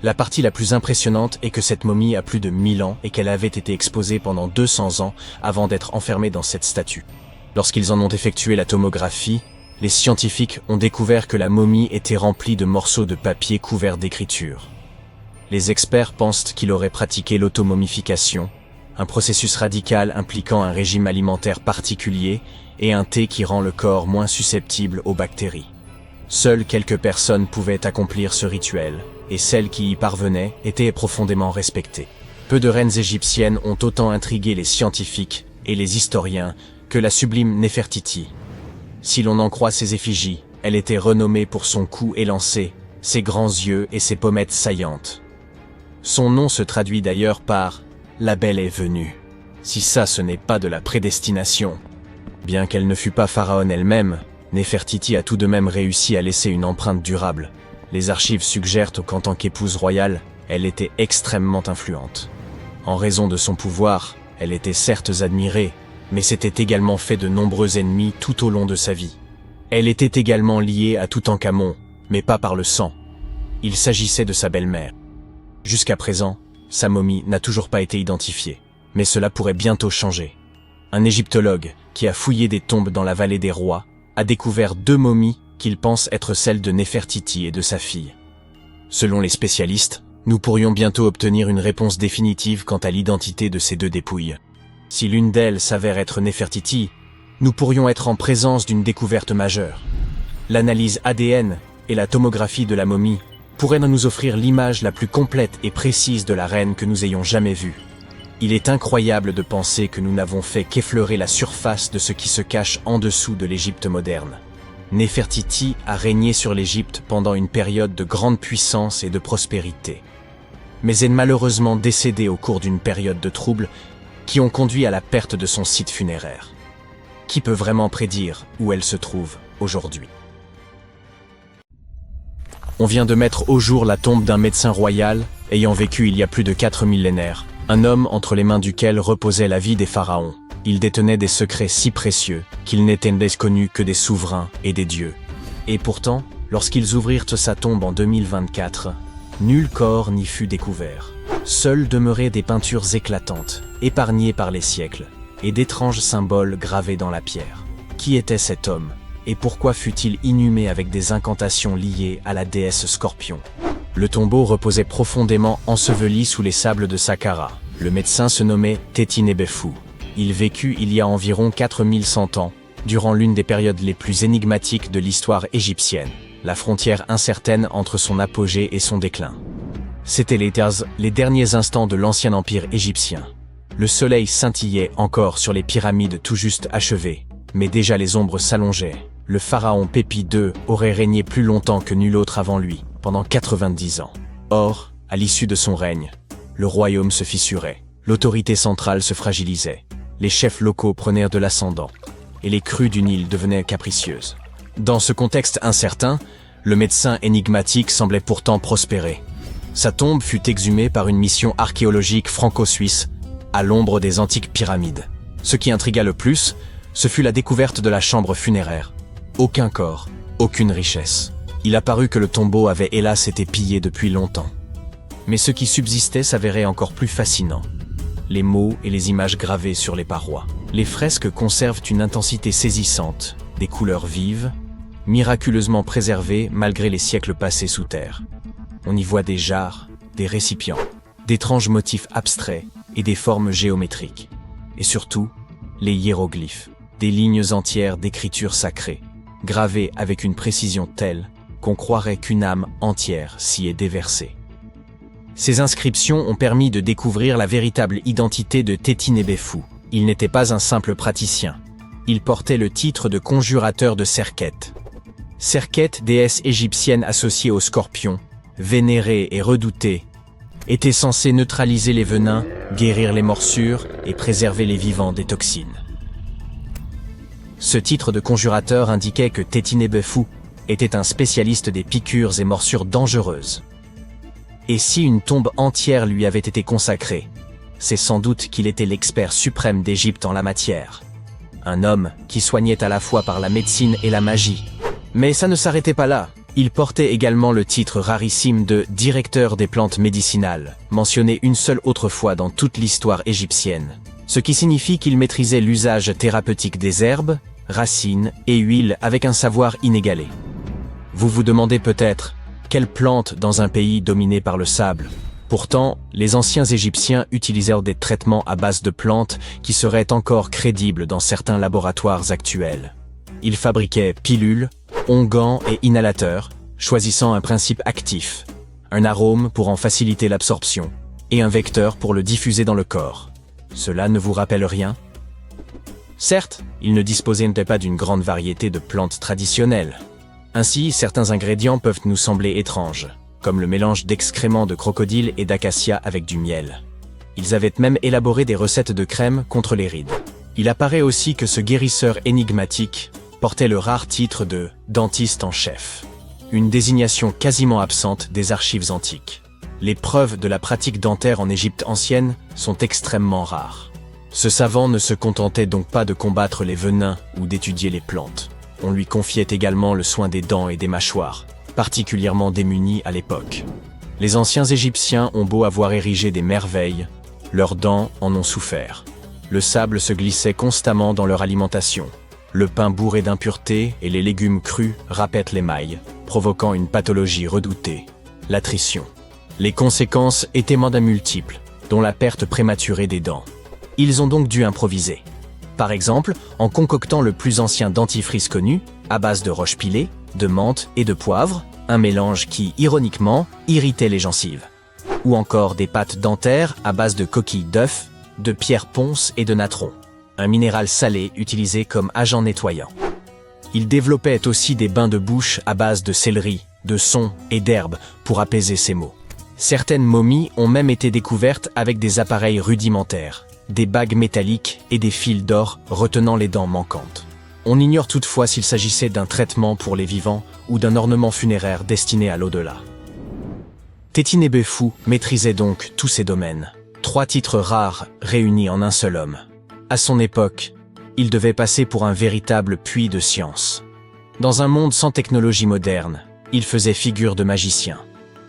La partie la plus impressionnante est que cette momie a plus de 1000 ans et qu'elle avait été exposée pendant 200 ans avant d'être enfermée dans cette statue. Lorsqu'ils en ont effectué la tomographie, les scientifiques ont découvert que la momie était remplie de morceaux de papier couverts d'écriture. Les experts pensent qu'il aurait pratiqué l'automomification, un processus radical impliquant un régime alimentaire particulier et un thé qui rend le corps moins susceptible aux bactéries. Seules quelques personnes pouvaient accomplir ce rituel, et celles qui y parvenaient étaient profondément respectées. Peu de reines égyptiennes ont autant intrigué les scientifiques et les historiens que la sublime Néfertiti. Si l'on en croit ses effigies, elle était renommée pour son cou élancé, ses grands yeux et ses pommettes saillantes. Son nom se traduit d'ailleurs par « La belle est venue ». Si ça ce n'est pas de la prédestination. Bien qu'elle ne fût pas pharaone elle-même, Néfertiti a tout de même réussi à laisser une empreinte durable. Les archives suggèrent qu'en tant qu'épouse royale, elle était extrêmement influente. En raison de son pouvoir, elle était certes admirée, mais s'était également fait de nombreux ennemis tout au long de sa vie. Elle était également liée à Toutankhamon, mais pas par le sang. Il s'agissait de sa belle-mère. Jusqu'à présent, sa momie n'a toujours pas été identifiée, mais cela pourrait bientôt changer. Un égyptologue, qui a fouillé des tombes dans la vallée des rois, a découvert 2 momies qu'il pense être celles de Néfertiti et de sa fille. Selon les spécialistes, Nous pourrions bientôt obtenir une réponse définitive quant à l'identité de ces deux dépouilles. Si l'une d'elles s'avère être Néfertiti, nous pourrions être en présence d'une découverte majeure. L'analyse ADN et la tomographie de la momie pourraient nous offrir l'image la plus complète et précise de la reine que nous ayons jamais vue. Il est incroyable de penser que nous n'avons fait qu'effleurer la surface de ce qui se cache en dessous de l'Égypte moderne. Néfertiti a régné sur l'Égypte pendant une période de grande puissance et de prospérité, mais est malheureusement décédée au cours d'une période de troubles qui ont conduit à la perte de son site funéraire. Qui peut vraiment prédire où elle se trouve aujourd'hui? On vient de mettre au jour la tombe d'un médecin royal ayant vécu il y a plus de 4 millénaires, un homme entre les mains duquel reposait la vie des pharaons. Il détenait des secrets si précieux qu'ils n'étaient connus que des souverains et des dieux. Et pourtant, lorsqu'ils ouvrirent sa tombe en 2024, nul corps n'y fut découvert. Seules demeuraient des peintures éclatantes, épargnées par les siècles, et d'étranges symboles gravés dans la pierre. Qui était cet homme? Et pourquoi fut-il inhumé avec des incantations liées à la déesse Scorpion? Le tombeau reposait profondément enseveli sous les sables de Saqqara. Le médecin se nommait Téti-Nebefou. Il vécut il y a environ 4100 ans, durant l'une des périodes les plus énigmatiques de l'histoire égyptienne, la frontière incertaine entre son apogée et son déclin. C'étaient les derniers instants de l'ancien empire égyptien. Le soleil scintillait encore sur les pyramides tout juste achevées, mais déjà les ombres s'allongeaient. Le pharaon Pépi II aurait régné plus longtemps que nul autre avant lui, pendant 90 ans. Or, à l'issue de son règne, le royaume se fissurait, l'autorité centrale se fragilisait, les chefs locaux prenaient de l'ascendant, et les crues du Nil devenaient capricieuses. Dans ce contexte incertain, le médecin énigmatique semblait pourtant prospérer. Sa tombe fut exhumée par une mission archéologique franco-suisse, à l'ombre des antiques pyramides. Ce qui intrigua le plus, ce fut la découverte de la chambre funéraire. Aucun corps, aucune richesse. Il apparut que le tombeau avait hélas été pillé depuis longtemps. Mais ce qui subsistait s'avérait encore plus fascinant. Les mots et les images gravées sur les parois. Les fresques conservent une intensité saisissante, des couleurs vives, miraculeusement préservées malgré les siècles passés sous terre. On y voit des jarres, des récipients, d'étranges motifs abstraits et des formes géométriques. Et surtout, les hiéroglyphes, des lignes entières d'écriture sacrée, gravées avec une précision telle qu'on croirait qu'une âme entière s'y est déversée. Ces inscriptions ont permis de découvrir la véritable identité de Téti-Nebefou. Il n'était pas un simple praticien. Il portait le titre de conjurateur de Serket. Serket, déesse égyptienne associée au scorpion, vénérée et redoutée, était censée neutraliser les venins, guérir les morsures et préserver les vivants des toxines. Ce titre de conjurateur indiquait que Téti-Nebefou était un spécialiste des piqûres et morsures dangereuses. Et si une tombe entière lui avait été consacrée, c'est sans doute qu'il était l'expert suprême d'Égypte en la matière. Un homme qui soignait à la fois par la médecine et la magie. Mais ça ne s'arrêtait pas là. Il portait également le titre rarissime de directeur des plantes médicinales, mentionné une seule autre fois dans toute l'histoire égyptienne. Ce qui signifie qu'il maîtrisait l'usage thérapeutique des herbes, racines et huiles avec un savoir inégalé. Vous vous demandez peut-être, quelle plante dans un pays dominé par le sable? Pourtant, les anciens Égyptiens utilisèrent des traitements à base de plantes qui seraient encore crédibles dans certains laboratoires actuels. Ils fabriquaient pilules, onguents et inhalateurs, choisissant un principe actif, un arôme pour en faciliter l'absorption, et un vecteur pour le diffuser dans le corps. Cela ne vous rappelle rien? Certes, ils ne disposaient pas d'une grande variété de plantes traditionnelles. Ainsi, certains ingrédients peuvent nous sembler étranges, comme le mélange d'excréments de crocodile et d'acacia avec du miel. Ils avaient même élaboré des recettes de crème contre les rides. Il apparaît aussi que ce guérisseur énigmatique portait le rare titre de dentiste en chef, une désignation quasiment absente des archives antiques. Les preuves de la pratique dentaire en Égypte ancienne sont extrêmement rares. Ce savant ne se contentait donc pas de combattre les venins ou d'étudier les plantes. On lui confiait également le soin des dents et des mâchoires, particulièrement démunis à l'époque. Les anciens Égyptiens ont beau avoir érigé des merveilles, leurs dents en ont souffert. Le sable se glissait constamment dans leur alimentation. Le pain bourré d'impuretés et les légumes crus râpaient l'émail, provoquant une pathologie redoutée, l'attrition. Les conséquences étaient mandat multiples, dont la perte prématurée des dents. Ils ont donc dû improviser. Par exemple, en concoctant le plus ancien dentifrice connu, à base de roche pilée, de menthe et de poivre, un mélange qui, ironiquement, irritait les gencives. Ou encore des pâtes dentaires à base de coquilles d'œufs, de pierre ponce et de natron, un minéral salé utilisé comme agent nettoyant. Ils développaient aussi des bains de bouche à base de céleri, de son et d'herbes pour apaiser ces maux. Certaines momies ont même été découvertes avec des appareils rudimentaires, des bagues métalliques et des fils d'or retenant les dents manquantes. On ignore toutefois s'il s'agissait d'un traitement pour les vivants ou d'un ornement funéraire destiné à l'au-delà. Tétinébeu maîtrisait donc tous ces domaines. 3 titres rares réunis en un seul homme. À son époque, il devait passer pour un véritable puits de science. Dans un monde sans technologie moderne, il faisait figure de magicien,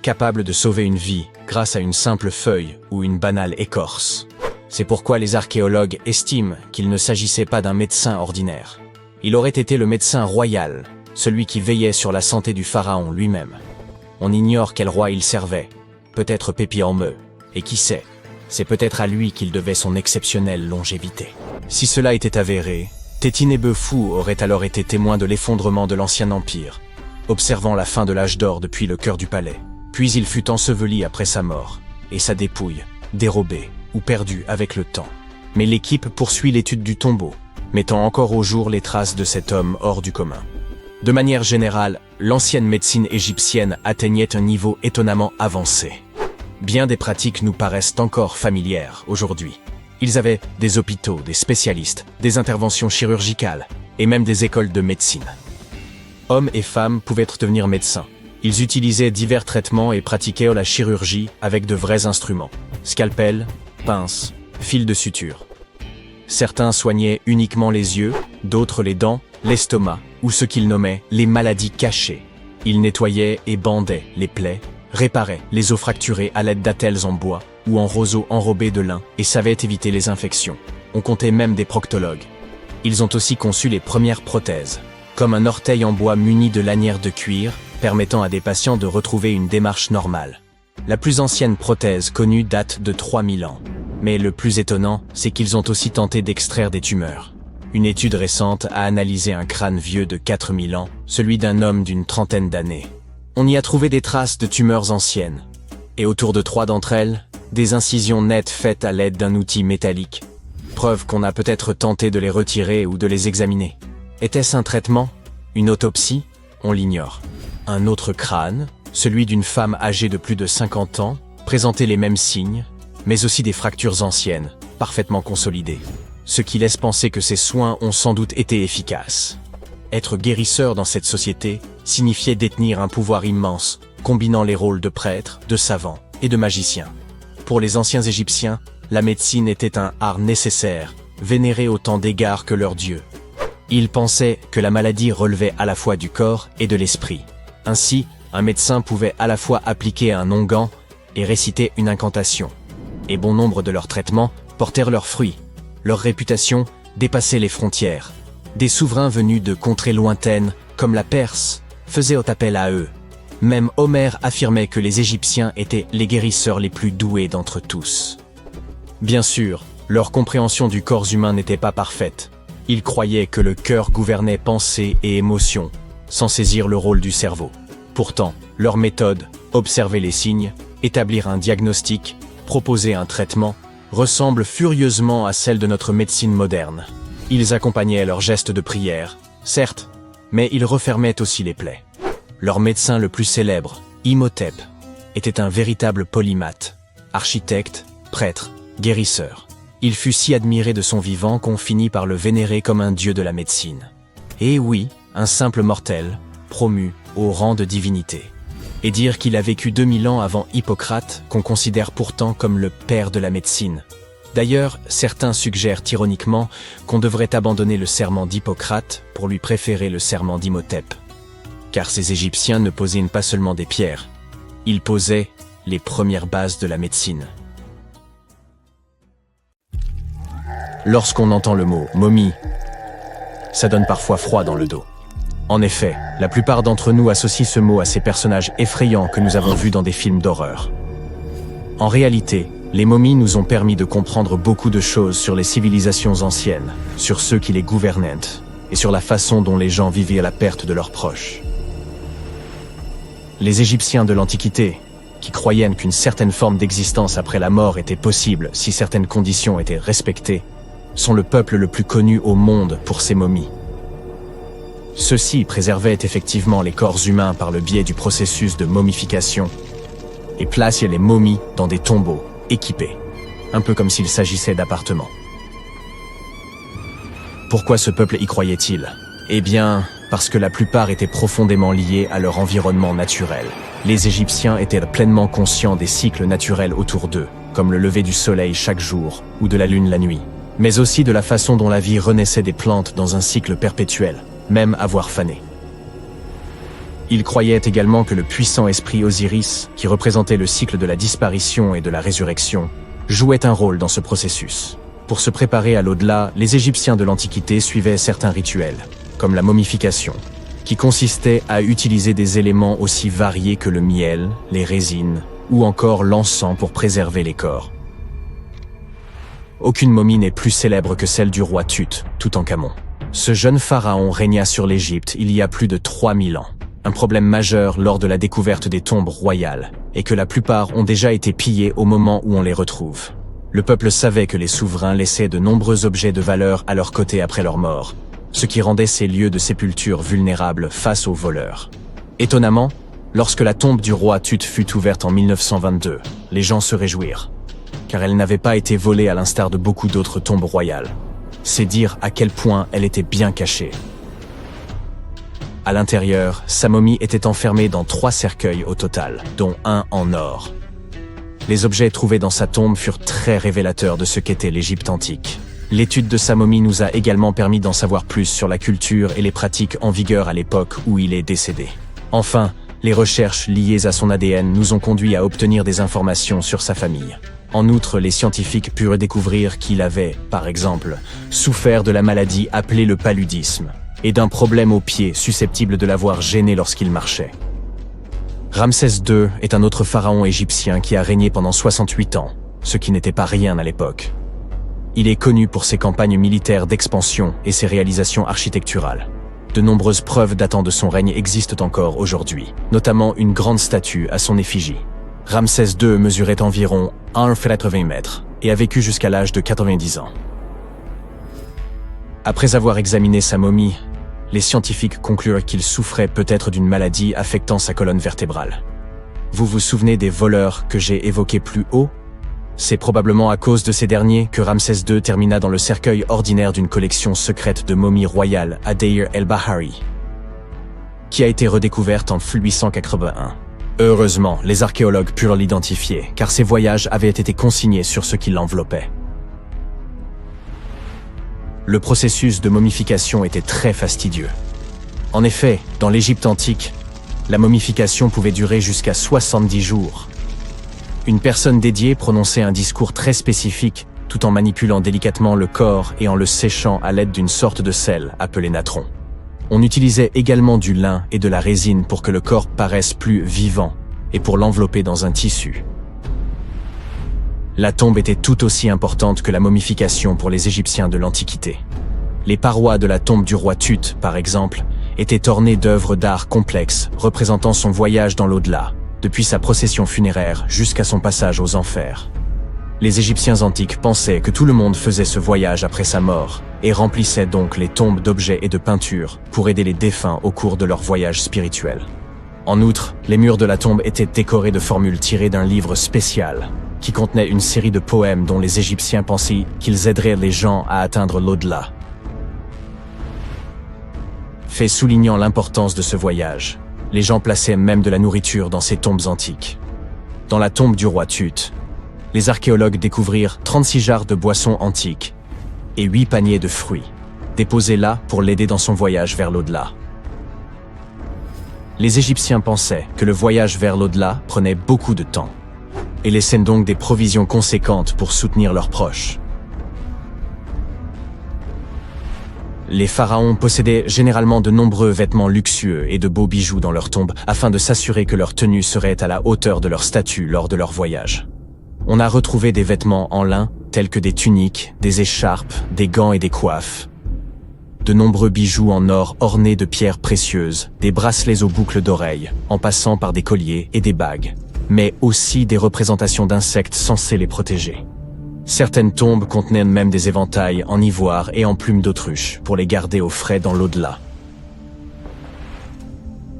capable de sauver une vie grâce à une simple feuille ou une banale écorce. C'est pourquoi les archéologues estiment qu'il ne s'agissait pas d'un médecin ordinaire. Il aurait été le médecin royal, celui qui veillait sur la santé du pharaon lui-même. On ignore quel roi il servait, peut-être Pépi en Meu, et qui sait, c'est peut-être à lui qu'il devait son exceptionnelle longévité. Si cela était avéré, Tétinébeu aurait alors été témoin de l'effondrement de l'ancien empire, observant la fin de l'âge d'or depuis le cœur du palais. Puis il fut enseveli après sa mort, et sa dépouille, dérobée ou perdue avec le temps. Mais l'équipe poursuit l'étude du tombeau, mettant encore au jour les traces de cet homme hors du commun. De manière générale, l'ancienne médecine égyptienne atteignait un niveau étonnamment avancé. Bien des pratiques nous paraissent encore familières aujourd'hui. Ils avaient des hôpitaux, des spécialistes, des interventions chirurgicales, et même des écoles de médecine. Hommes et femmes pouvaient devenir médecins. Ils utilisaient divers traitements et pratiquaient la chirurgie avec de vrais instruments. Scalpel, pince, fil de suture. Certains soignaient uniquement les yeux, d'autres les dents, l'estomac, ou ce qu'ils nommaient les maladies cachées. Ils nettoyaient et bandaient les plaies, réparaient les os fracturés à l'aide d'attelles en bois ou en roseaux enrobés de lin et savaient éviter les infections. On comptait même des proctologues. Ils ont aussi conçu les premières prothèses, comme un orteil en bois muni de lanières de cuir, permettant à des patients de retrouver une démarche normale. La plus ancienne prothèse connue date de 3000 ans. Mais le plus étonnant, c'est qu'ils ont aussi tenté d'extraire des tumeurs. Une étude récente a analysé un crâne vieux de 4000 ans, celui d'un homme d'une trentaine d'années. On y a trouvé des traces de tumeurs anciennes. Et autour de 3 d'entre elles, des incisions nettes faites à l'aide d'un outil métallique. Preuve qu'on a peut-être tenté de les retirer ou de les examiner. Était-ce un traitement? Une autopsie? On l'ignore. Un autre crâne, celui d'une femme âgée de plus de 50 ans, présentait les mêmes signes, mais aussi des fractures anciennes, parfaitement consolidées. Ce qui laisse penser que ces soins ont sans doute été efficaces. Être guérisseur dans cette société signifiait détenir un pouvoir immense, combinant les rôles de prêtre, de savant et de magicien. Pour les anciens Égyptiens, la médecine était un art nécessaire, vénéré autant d'égards que leur dieu. Ils pensaient que la maladie relevait à la fois du corps et de l'esprit. Ainsi, un médecin pouvait à la fois appliquer un onguent et réciter une incantation. Et bon nombre de leurs traitements portèrent leurs fruits. Leur réputation dépassait les frontières. Des souverains venus de contrées lointaines, comme la Perse, faisaient appel à eux. Même Homère affirmait que les Égyptiens étaient les guérisseurs les plus doués d'entre tous. Bien sûr, leur compréhension du corps humain n'était pas parfaite. Ils croyaient que le cœur gouvernait pensée et émotion, sans saisir le rôle du cerveau. Pourtant, leur méthode, observer les signes, établir un diagnostic, proposer un traitement, ressemble furieusement à celle de notre médecine moderne. Ils accompagnaient leurs gestes de prière, certes, mais ils refermaient aussi les plaies. Leur médecin le plus célèbre, Imhotep, était un véritable polymathe, architecte, prêtre, guérisseur. Il fut si admiré de son vivant qu'on finit par le vénérer comme un dieu de la médecine. Et oui, un simple mortel, promu au rang de divinité. Et dire qu'il a vécu 2000 ans avant Hippocrate, qu'on considère pourtant comme le père de la médecine. D'ailleurs, certains suggèrent ironiquement qu'on devrait abandonner le serment d'Hippocrate pour lui préférer le serment d'Imhotep. Car ces Égyptiens ne posaient pas seulement des pierres, ils posaient les premières bases de la médecine. Lorsqu'on entend le mot « momie », ça donne parfois froid dans le dos. En effet, la plupart d'entre nous associent ce mot à ces personnages effrayants que nous avons vus dans des films d'horreur. En réalité, les momies nous ont permis de comprendre beaucoup de choses sur les civilisations anciennes, sur ceux qui les gouvernaient, et sur la façon dont les gens vivaient à la perte de leurs proches. Les Égyptiens de l'Antiquité, qui croyaient qu'une certaine forme d'existence après la mort était possible si certaines conditions étaient respectées, sont le peuple le plus connu au monde pour ses momies. Ceux-ci préservaient effectivement les corps humains par le biais du processus de momification et plaçaient les momies dans des tombeaux équipés, un peu comme s'il s'agissait d'appartements. Pourquoi ce peuple y croyait-il? Eh bien, parce que la plupart étaient profondément liés à leur environnement naturel. Les Égyptiens étaient pleinement conscients des cycles naturels autour d'eux, comme le lever du soleil chaque jour ou de la lune la nuit, mais aussi de la façon dont la vie renaissait des plantes dans un cycle perpétuel, même à voir faner. Ils croyaient également que le puissant esprit Osiris, qui représentait le cycle de la disparition et de la résurrection, jouait un rôle dans ce processus. Pour se préparer à l'au-delà, les Égyptiens de l'Antiquité suivaient certains rituels, comme la momification, qui consistait à utiliser des éléments aussi variés que le miel, les résines ou encore l'encens pour préserver les corps. Aucune momie n'est plus célèbre que celle du roi Tut, Toutankhamon. Ce jeune pharaon régna sur l'Égypte il y a plus de 3000 ans. Un problème majeur lors de la découverte des tombes royales est que la plupart ont déjà été pillées au moment où on les retrouve. Le peuple savait que les souverains laissaient de nombreux objets de valeur à leur côté après leur mort, ce qui rendait ces lieux de sépulture vulnérables face aux voleurs. Étonnamment, lorsque la tombe du roi Tut fut ouverte en 1922, les gens se réjouirent, car elle n'avait pas été volée à l'instar de beaucoup d'autres tombes royales. C'est dire à quel point elle était bien cachée. À l'intérieur, sa momie était enfermée dans 3 cercueils au total, dont un en or. Les objets trouvés dans sa tombe furent très révélateurs de ce qu'était l'Égypte antique. L'étude de sa momie nous a également permis d'en savoir plus sur la culture et les pratiques en vigueur à l'époque où il est décédé. Enfin, les recherches liées à son ADN nous ont conduit à obtenir des informations sur sa famille. En outre, les scientifiques purent découvrir qu'il avait, par exemple, souffert de la maladie appelée le paludisme, et d'un problème au pied susceptible de l'avoir gêné lorsqu'il marchait. Ramsès II est un autre pharaon égyptien qui a régné pendant 68 ans, ce qui n'était pas rien à l'époque. Il est connu pour ses campagnes militaires d'expansion et ses réalisations architecturales. De nombreuses preuves datant de son règne existent encore aujourd'hui, notamment une grande statue à son effigie. Ramsès II mesurait environ 1,80 m et a vécu jusqu'à l'âge de 90 ans. Après avoir examiné sa momie, les scientifiques conclurent qu'il souffrait peut-être d'une maladie affectant sa colonne vertébrale. Vous vous souvenez des voleurs que j'ai évoqués plus haut? C'est probablement à cause de ces derniers que Ramsès II termina dans le cercueil ordinaire d'une collection secrète de momies royales à Deir el-Bahari, qui a été redécouverte en 1881. Heureusement, les archéologues purent l'identifier, car ses voyages avaient été consignés sur ce qui l'enveloppait. Le processus de momification était très fastidieux. En effet, dans l'Égypte antique, la momification pouvait durer jusqu'à 70 jours. Une personne dédiée prononçait un discours très spécifique, tout en manipulant délicatement le corps et en le séchant à l'aide d'une sorte de sel appelé natron. On utilisait également du lin et de la résine pour que le corps paraisse plus vivant et pour l'envelopper dans un tissu. La tombe était tout aussi importante que la momification pour les Égyptiens de l'Antiquité. Les parois de la tombe du roi Tut, par exemple, étaient ornées d'œuvres d'art complexes représentant son voyage dans l'au-delà, depuis sa procession funéraire jusqu'à son passage aux enfers. Les Égyptiens antiques pensaient que tout le monde faisait ce voyage après sa mort et remplissaient donc les tombes d'objets et de peintures pour aider les défunts au cours de leur voyage spirituel. En outre, les murs de la tombe étaient décorés de formules tirées d'un livre spécial qui contenait une série de poèmes dont les Égyptiens pensaient qu'ils aideraient les gens à atteindre l'au-delà. Fait soulignant l'importance de ce voyage, les gens plaçaient même de la nourriture dans ces tombes antiques. Dans la tombe du roi Tut, les archéologues découvrirent 36 jarres de boissons antiques et 8 paniers de fruits, déposés là pour l'aider dans son voyage vers l'au-delà. Les Égyptiens pensaient que le voyage vers l'au-delà prenait beaucoup de temps et laissaient donc des provisions conséquentes pour soutenir leurs proches. Les pharaons possédaient généralement de nombreux vêtements luxueux et de beaux bijoux dans leurs tombes afin de s'assurer que leur tenue serait à la hauteur de leur statut lors de leur voyage. On a retrouvé des vêtements en lin, tels que des tuniques, des écharpes, des gants et des coiffes. De nombreux bijoux en or ornés de pierres précieuses, des bracelets aux boucles d'oreilles, en passant par des colliers et des bagues, mais aussi des représentations d'insectes censés les protéger. Certaines tombes contenaient même des éventails en ivoire et en plumes d'autruche pour les garder au frais dans l'au-delà.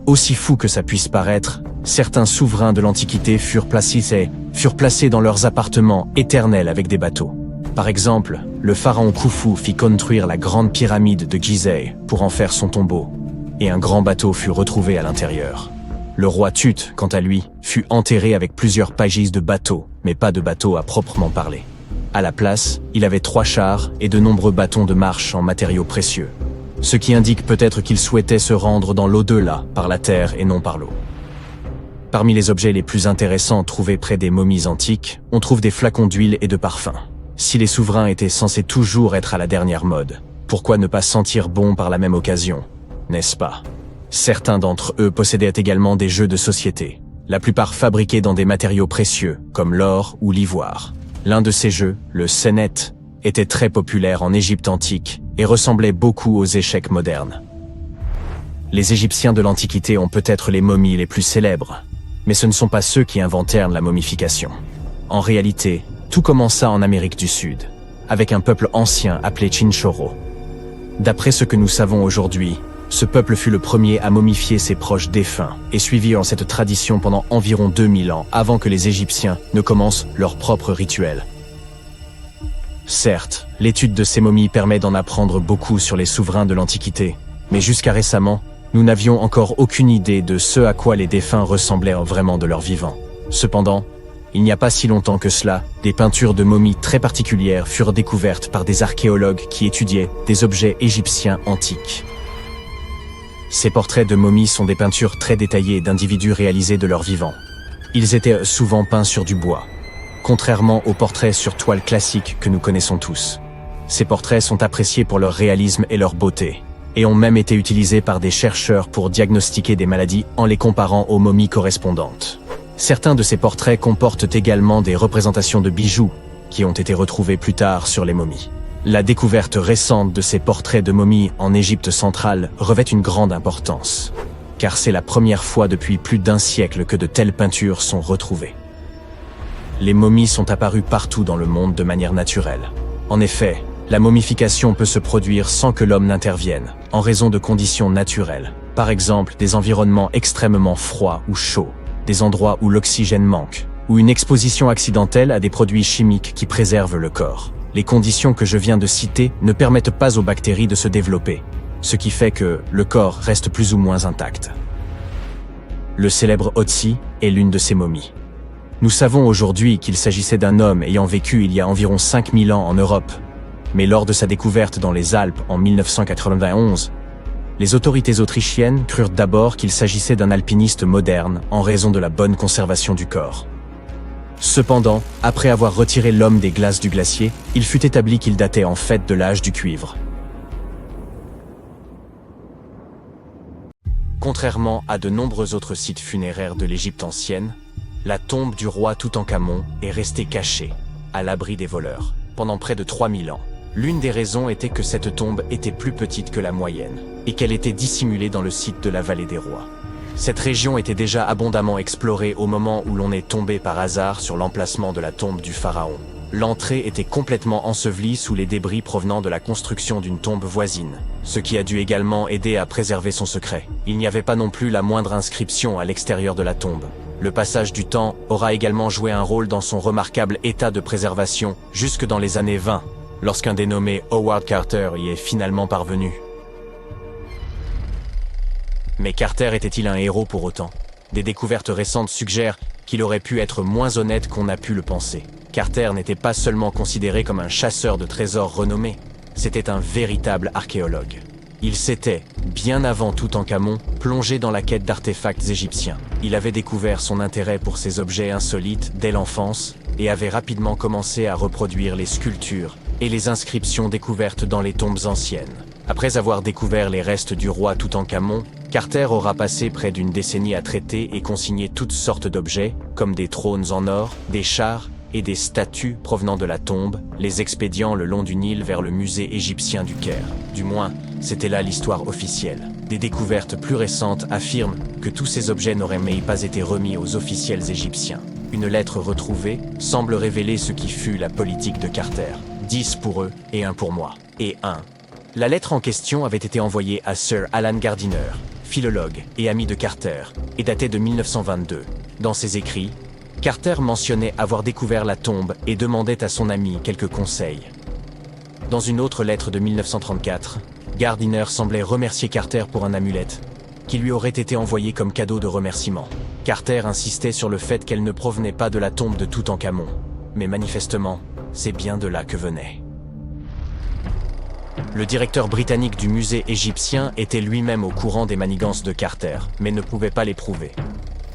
Aussi fou que ça puisse paraître, certains souverains de l'Antiquité furent placés dans leurs appartements éternels avec des bateaux. Par exemple, le pharaon Khufu fit construire la grande pyramide de Gizeh pour en faire son tombeau, et un grand bateau fut retrouvé à l'intérieur. Le roi Tut, quant à lui, fut enterré avec plusieurs pages de bateaux, mais pas de bateau à proprement parler. À la place, il avait 3 chars et de nombreux bâtons de marche en matériaux précieux, ce qui indique peut-être qu'il souhaitait se rendre dans l'au-delà par la terre et non par l'eau. Parmi les objets les plus intéressants trouvés près des momies antiques, on trouve des flacons d'huile et de parfums. Si les souverains étaient censés toujours être à la dernière mode, pourquoi ne pas sentir bon par la même occasion, n'est-ce pas? Certains d'entre eux possédaient également des jeux de société, la plupart fabriqués dans des matériaux précieux, comme l'or ou l'ivoire. L'un de ces jeux, le Senet, était très populaire en Égypte antique et ressemblait beaucoup aux échecs modernes. Les Égyptiens de l'Antiquité ont peut-être les momies les plus célèbres, mais ce ne sont pas ceux qui inventèrent la momification. En réalité, tout commença en Amérique du Sud, avec un peuple ancien appelé Chinchorro. D'après ce que nous savons aujourd'hui, ce peuple fut le premier à momifier ses proches défunts et suivi en cette tradition pendant environ 2000 ans avant que les Égyptiens ne commencent leur propre rituel. Certes, l'étude de ces momies permet d'en apprendre beaucoup sur les souverains de l'Antiquité, mais jusqu'à récemment, nous n'avions encore aucune idée de ce à quoi les défunts ressemblaient vraiment de leur vivant. Cependant, il n'y a pas si longtemps que cela, des peintures de momies très particulières furent découvertes par des archéologues qui étudiaient des objets égyptiens antiques. Ces portraits de momies sont des peintures très détaillées d'individus réalisés de leur vivant. Ils étaient souvent peints sur du bois, contrairement aux portraits sur toile classiques que nous connaissons tous. Ces portraits sont appréciés pour leur réalisme et leur beauté, et ont même été utilisés par des chercheurs pour diagnostiquer des maladies en les comparant aux momies correspondantes. Certains de ces portraits comportent également des représentations de bijoux qui ont été retrouvés plus tard sur les momies. La découverte récente de ces portraits de momies en Égypte centrale revêt une grande importance, car c'est la première fois depuis plus d'1 siècle que de telles peintures sont retrouvées. Les momies sont apparues partout dans le monde de manière naturelle. En effet, la momification peut se produire sans que l'homme n'intervienne, en raison de conditions naturelles. Par exemple, des environnements extrêmement froids ou chauds, des endroits où l'oxygène manque, ou une exposition accidentelle à des produits chimiques qui préservent le corps. Les conditions que je viens de citer ne permettent pas aux bactéries de se développer, ce qui fait que le corps reste plus ou moins intact. Le célèbre Otzi est l'une de ces momies. Nous savons aujourd'hui qu'il s'agissait d'un homme ayant vécu il y a environ 5000 ans en Europe, mais lors de sa découverte dans les Alpes en 1991, les autorités autrichiennes crurent d'abord qu'il s'agissait d'un alpiniste moderne en raison de la bonne conservation du corps. Cependant, après avoir retiré l'homme des glaces du glacier, il fut établi qu'il datait en fait de l'âge du cuivre. Contrairement à de nombreux autres sites funéraires de l'Égypte ancienne, la tombe du roi Toutankhamon est restée cachée, à l'abri des voleurs, pendant près de 3000 ans. L'une des raisons était que cette tombe était plus petite que la moyenne, et qu'elle était dissimulée dans le site de la vallée des rois. Cette région était déjà abondamment explorée au moment où l'on est tombé par hasard sur l'emplacement de la tombe du pharaon. L'entrée était complètement ensevelie sous les débris provenant de la construction d'une tombe voisine, ce qui a dû également aider à préserver son secret. Il n'y avait pas non plus la moindre inscription à l'extérieur de la tombe. Le passage du temps aura également joué un rôle dans son remarquable état de préservation jusque dans les années 20, lorsqu'un dénommé Howard Carter y est finalement parvenu. Mais Carter était-il un héros pour autant? Des découvertes récentes suggèrent qu'il aurait pu être moins honnête qu'on a pu le penser. Carter n'était pas seulement considéré comme un chasseur de trésors renommé, c'était un véritable archéologue. Il s'était, bien avant Toutankhamon, plongé dans la quête d'artefacts égyptiens. Il avait découvert son intérêt pour ces objets insolites dès l'enfance et avait rapidement commencé à reproduire les sculptures et les inscriptions découvertes dans les tombes anciennes. Après avoir découvert les restes du roi Toutankhamon, Carter aura passé près d'1 décennie à traiter et consigner toutes sortes d'objets, comme des trônes en or, des chars et des statues provenant de la tombe, les expédiant le long du Nil vers le musée égyptien du Caire. Du moins, c'était là l'histoire officielle. Des découvertes plus récentes affirment que tous ces objets n'auraient pas été remis aux officiels égyptiens. Une lettre retrouvée semble révéler ce qui fut la politique de Carter. 10 pour eux et 1 pour moi. Et 1. La lettre en question avait été envoyée à Sir Alan Gardiner, philologue et ami de Carter, et datait de 1922. Dans ses écrits, Carter mentionnait avoir découvert la tombe et demandait à son ami quelques conseils. Dans une autre lettre de 1934, Gardiner semblait remercier Carter pour un amulette qui lui aurait été envoyé comme cadeau de remerciement. Carter insistait sur le fait qu'elle ne provenait pas de la tombe de Toutankhamon, mais manifestement, c'est bien de là que venait. Le directeur britannique du musée égyptien était lui-même au courant des manigances de Carter, mais ne pouvait pas les prouver.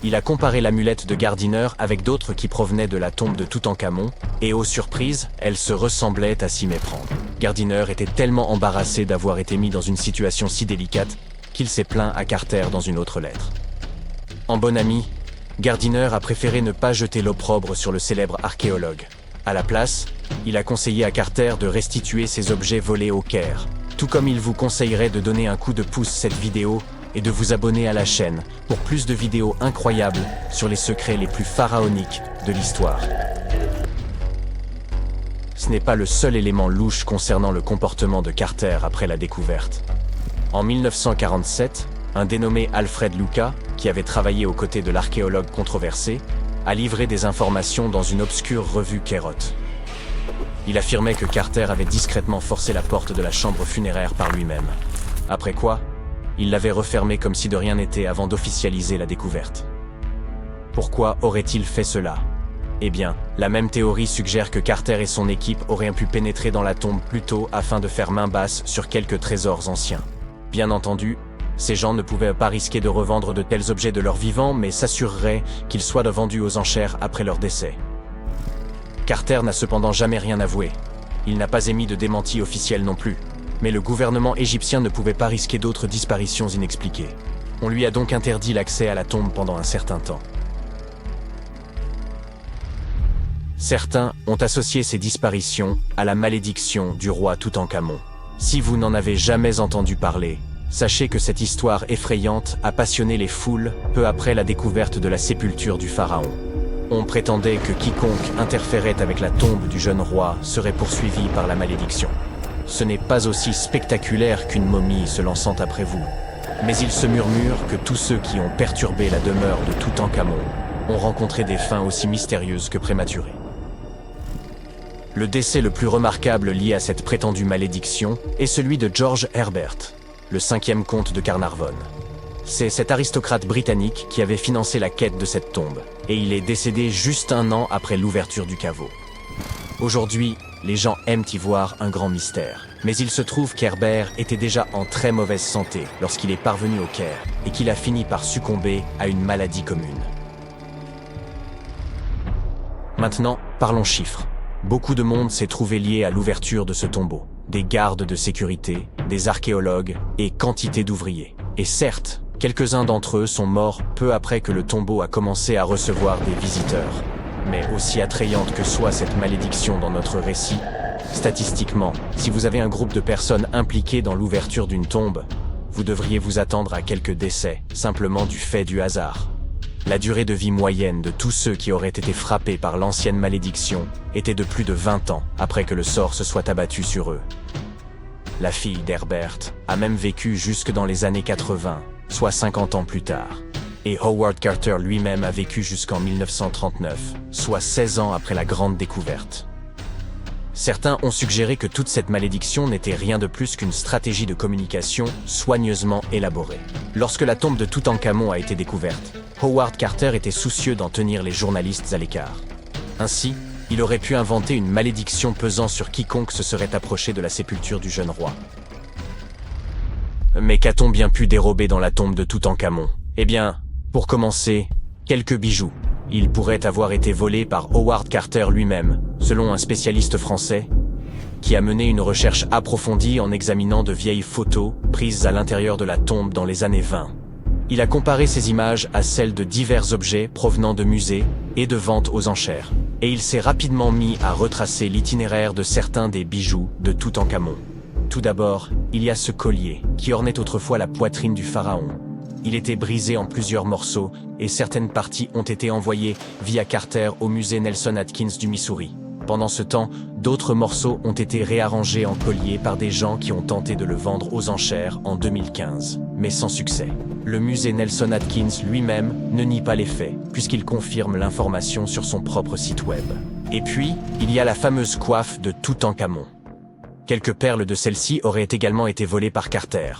Il a comparé l'amulette de Gardiner avec d'autres qui provenaient de la tombe de Toutankhamon, et aux surprises, elles se ressemblaient à s'y méprendre. Gardiner était tellement embarrassé d'avoir été mis dans une situation si délicate qu'il s'est plaint à Carter dans une autre lettre. En bon ami, Gardiner a préféré ne pas jeter l'opprobre sur le célèbre archéologue. À la place, il a conseillé à Carter de restituer ses objets volés au Caire, tout comme il vous conseillerait de donner un coup de pouce à cette vidéo et de vous abonner à la chaîne pour plus de vidéos incroyables sur les secrets les plus pharaoniques de l'histoire. Ce n'est pas le seul élément louche concernant le comportement de Carter après la découverte. En 1947, un dénommé Alfred Luca, qui avait travaillé aux côtés de l'archéologue controversé, a livré des informations dans une obscure revue Kerot. Il affirmait que Carter avait discrètement forcé la porte de la chambre funéraire par lui-même. Après quoi, il l'avait refermée comme si de rien n'était avant d'officialiser la découverte. Pourquoi aurait-il fait cela? Eh bien, la même théorie suggère que Carter et son équipe auraient pu pénétrer dans la tombe plus tôt afin de faire main basse sur quelques trésors anciens. Bien entendu, ces gens ne pouvaient pas risquer de revendre de tels objets de leur vivant, mais s'assureraient qu'ils soient vendus aux enchères après leur décès. Carter n'a cependant jamais rien avoué. Il n'a pas émis de démenti officiel non plus. Mais le gouvernement égyptien ne pouvait pas risquer d'autres disparitions inexpliquées. On lui a donc interdit l'accès à la tombe pendant un certain temps. Certains ont associé ces disparitions à la malédiction du roi Toutankhamon. Si vous n'en avez jamais entendu parler, sachez que cette histoire effrayante a passionné les foules peu après la découverte de la sépulture du pharaon. On prétendait que quiconque interférait avec la tombe du jeune roi serait poursuivi par la malédiction. Ce n'est pas aussi spectaculaire qu'une momie se lançant après vous, mais il se murmure que tous ceux qui ont perturbé la demeure de Toutankhamon ont rencontré des fins aussi mystérieuses que prématurées. Le décès le plus remarquable lié à cette prétendue malédiction est celui de George Herbert, le 5e comte de Carnarvon. C'est cet aristocrate britannique qui avait financé la quête de cette tombe, et il est décédé juste un an après l'ouverture du caveau. Aujourd'hui, les gens aiment y voir un grand mystère. Mais il se trouve qu'Herbert était déjà en très mauvaise santé lorsqu'il est parvenu au Caire, et qu'il a fini par succomber à une maladie commune. Maintenant, parlons chiffres. Beaucoup de monde s'est trouvé lié à l'ouverture de ce tombeau. Des gardes de sécurité, des archéologues et quantité d'ouvriers. Et certes, quelques-uns d'entre eux sont morts peu après que le tombeau a commencé à recevoir des visiteurs. Mais aussi attrayante que soit cette malédiction dans notre récit, statistiquement, si vous avez un groupe de personnes impliquées dans l'ouverture d'une tombe, vous devriez vous attendre à quelques décès, simplement du fait du hasard. La durée de vie moyenne de tous ceux qui auraient été frappés par l'ancienne malédiction était de plus de 20 ans après que le sort se soit abattu sur eux. La fille d'Herbert a même vécu jusque dans les années 80, soit 50 ans plus tard. Et Howard Carter lui-même a vécu jusqu'en 1939, soit 16 ans après la grande découverte. Certains ont suggéré que toute cette malédiction n'était rien de plus qu'une stratégie de communication soigneusement élaborée. Lorsque la tombe de Toutankhamon a été découverte, Howard Carter était soucieux d'en tenir les journalistes à l'écart. Ainsi, il aurait pu inventer une malédiction pesant sur quiconque se serait approché de la sépulture du jeune roi. Mais qu'a-t-on bien pu dérober dans la tombe de Toutankhamon? Eh bien, pour commencer, quelques bijoux. Ils pourraient avoir été volés par Howard Carter lui-même, selon un spécialiste français, qui a mené une recherche approfondie en examinant de vieilles photos prises à l'intérieur de la tombe dans les années 20. Il a comparé ces images à celles de divers objets provenant de musées et de ventes aux enchères. et il s'est rapidement mis à retracer l'itinéraire de certains des bijoux de Toutankhamon. Tout d'abord, il y a ce collier, qui ornait autrefois la poitrine du pharaon. Il était brisé en plusieurs morceaux, et certaines parties ont été envoyées via Carter au musée Nelson Atkins du Missouri. Pendant ce temps, d'autres morceaux ont été réarrangés en collier par des gens qui ont tenté de le vendre aux enchères en 2015, mais sans succès. Le musée Nelson Atkins lui-même ne nie pas les faits, puisqu'il confirme l'information sur son propre site web. Et puis, il y a la fameuse coiffe de Toutankhamon. Quelques perles de celle-ci auraient également été volées par Carter.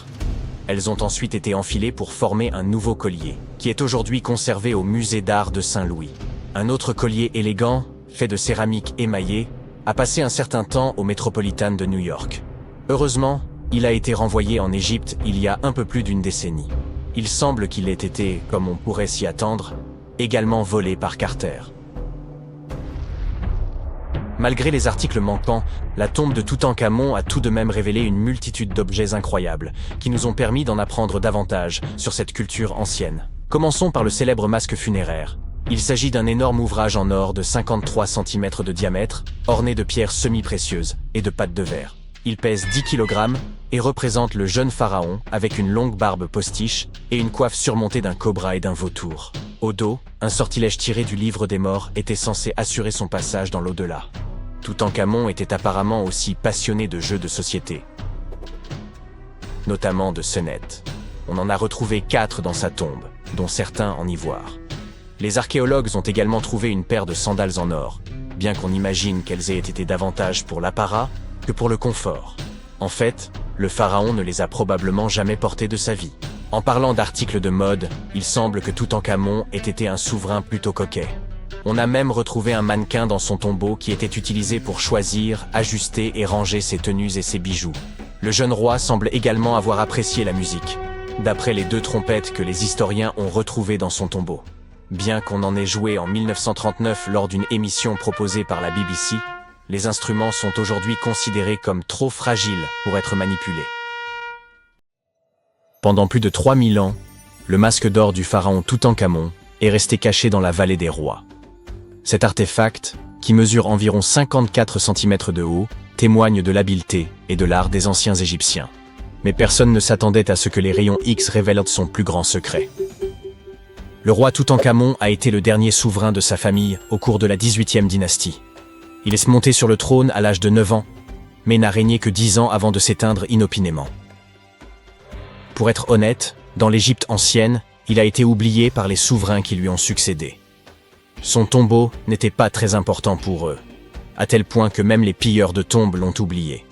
Elles ont ensuite été enfilées pour former un nouveau collier, qui est aujourd'hui conservé au musée d'art de Saint-Louis. Un autre collier élégant, fait de céramique émaillée, a passé un certain temps au Metropolitan de New York. Heureusement, il a été renvoyé en Égypte il y a un peu plus d'une décennie. Il semble qu'il ait été, comme on pourrait s'y attendre, également volé par Carter. Malgré les articles manquants, la tombe de Toutankhamon a tout de même révélé une multitude d'objets incroyables, qui nous ont permis d'en apprendre davantage sur cette culture ancienne. Commençons par le célèbre masque funéraire. Il s'agit d'un énorme ouvrage en or de 53 cm de diamètre, orné de pierres semi-précieuses et de pattes de verre. Il pèse 10 kg et représente le jeune pharaon avec une longue barbe postiche et une coiffe surmontée d'un cobra et d'un vautour. Au dos, un sortilège tiré du livre des morts était censé assurer son passage dans l'au-delà. Toutankhamon était apparemment aussi passionné de jeux de société, notamment de sonnettes. On en a retrouvé 4 dans sa tombe, dont certains en ivoire. Les archéologues ont également trouvé une paire de sandales en or, bien qu'on imagine qu'elles aient été davantage pour l'apparat que pour le confort. En fait, le pharaon ne les a probablement jamais portées de sa vie. En parlant d'articles de mode, il semble que Toutankhamon ait été un souverain plutôt coquet. On a même retrouvé un mannequin dans son tombeau qui était utilisé pour choisir, ajuster et ranger ses tenues et ses bijoux. Le jeune roi semble également avoir apprécié la musique, d'après les 2 trompettes que les historiens ont retrouvées dans son tombeau. Bien qu'on en ait joué en 1939 lors d'une émission proposée par la BBC, les instruments sont aujourd'hui considérés comme trop fragiles pour être manipulés. Pendant plus de 3000 ans, le masque d'or du pharaon Toutankhamon est resté caché dans la vallée des rois. Cet artefact, qui mesure environ 54 cm de haut, témoigne de l'habileté et de l'art des anciens Égyptiens. Mais personne ne s'attendait à ce que les rayons X révèlent son plus grand secret. Le roi Toutankhamon a été le dernier souverain de sa famille au cours de la 18e dynastie. Il est monté sur le trône à l'âge de 9 ans, mais n'a régné que 10 ans avant de s'éteindre inopinément. Pour être honnête, dans l'Égypte ancienne, il a été oublié par les souverains qui lui ont succédé. Son tombeau n'était pas très important pour eux, à tel point que même les pilleurs de tombes l'ont oublié.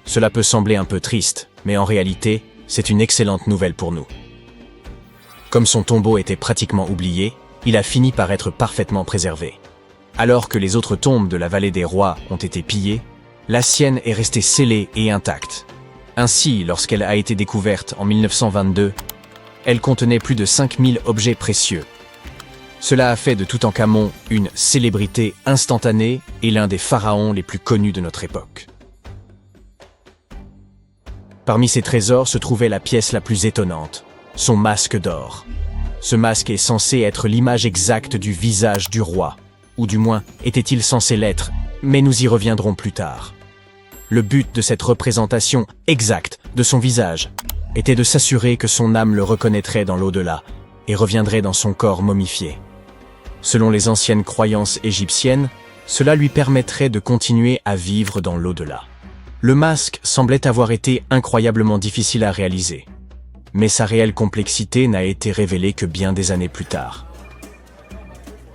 Cela peut sembler un peu triste, mais en réalité, c'est une excellente nouvelle pour nous. Comme son tombeau était pratiquement oublié, il a fini par être parfaitement préservé. Alors que les autres tombes de la vallée des rois ont été pillées, la sienne est restée scellée et intacte. Ainsi, lorsqu'elle a été découverte en 1922, elle contenait plus de 5000 objets précieux. Cela a fait de Toutankhamon une célébrité instantanée et l'un des pharaons les plus connus de notre époque. Parmi ces trésors se trouvait la pièce la plus étonnante, son masque d'or. Ce masque est censé être l'image exacte du visage du roi, ou du moins était-il censé l'être, mais nous y reviendrons plus tard. Le but de cette représentation exacte de son visage était de s'assurer que son âme le reconnaîtrait dans l'au-delà et reviendrait dans son corps momifié. Selon les anciennes croyances égyptiennes, cela lui permettrait de continuer à vivre dans l'au-delà. Le masque semblait avoir été incroyablement difficile à réaliser, mais sa réelle complexité n'a été révélée que bien des années plus tard.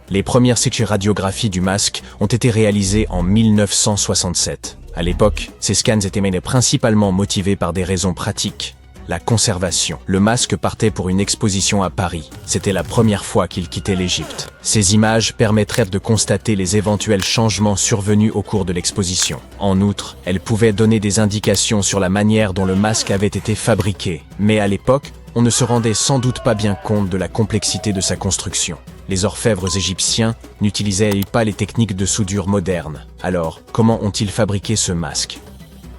Les premières radiographies du masque ont été réalisées en 1967. À l'époque, ces scans étaient menés principalement motivés par des raisons pratiques. La conservation. Le masque partait pour une exposition à Paris. C'était la première fois qu'il quittait l'Égypte. Ces images permettraient de constater les éventuels changements survenus au cours de l'exposition. En outre, elles pouvaient donner des indications sur la manière dont le masque avait été fabriqué. Mais à l'époque, on ne se rendait sans doute pas bien compte de la complexité de sa construction. Les orfèvres égyptiens n'utilisaient pas les techniques de soudure modernes. Alors, comment ont-ils fabriqué ce masque ?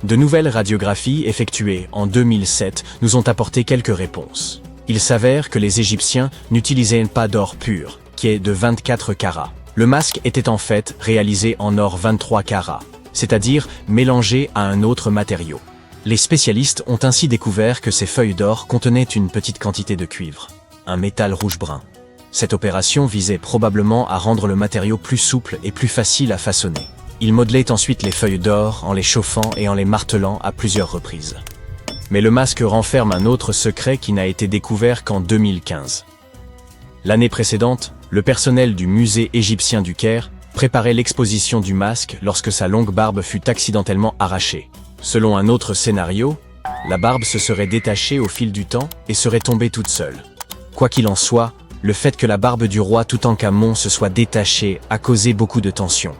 De nouvelles radiographies effectuées en 2007 nous ont apporté quelques réponses. Il s'avère que les Égyptiens n'utilisaient pas d'or pur, qui est de 24 carats. Le masque était en fait réalisé en or 23 carats, c'est-à-dire mélangé à un autre matériau. Les spécialistes ont ainsi découvert que ces feuilles d'or contenaient une petite quantité de cuivre, un métal rouge-brun. Cette opération visait probablement à rendre le matériau plus souple et plus facile à façonner. Ils modelaient ensuite les feuilles d'or en les chauffant et en les martelant à plusieurs reprises. Mais le masque renferme un autre secret qui n'a été découvert qu'en 2015. L'année précédente, le personnel du musée égyptien du Caire préparait l'exposition du masque lorsque sa longue barbe fut accidentellement arrachée. Selon un autre scénario, la barbe se serait détachée au fil du temps et serait tombée toute seule. Quoi qu'il en soit, le fait que la barbe du roi Toutankhamon se soit détachée a causé beaucoup de tensions.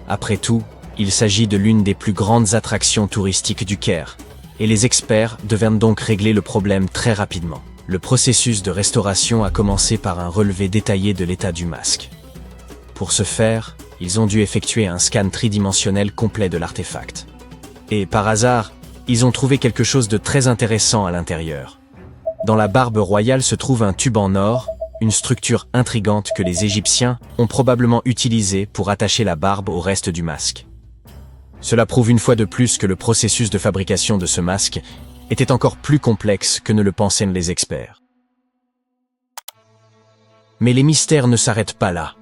Après tout, il s'agit de l'une des plus grandes attractions touristiques du Caire, et les experts devaient donc régler le problème très rapidement. Le processus de restauration a commencé par un relevé détaillé de l'état du masque. Pour ce faire, ils ont dû effectuer un scan tridimensionnel complet de l'artefact. Et par hasard, ils ont trouvé quelque chose de très intéressant à l'intérieur. Dans la barbe royale se trouve un tube en or, une structure intrigante que les Égyptiens ont probablement utilisée pour attacher la barbe au reste du masque. Cela prouve une fois de plus que le processus de fabrication de ce masque était encore plus complexe que ne le pensaient les experts. Mais les mystères ne s'arrêtent pas là.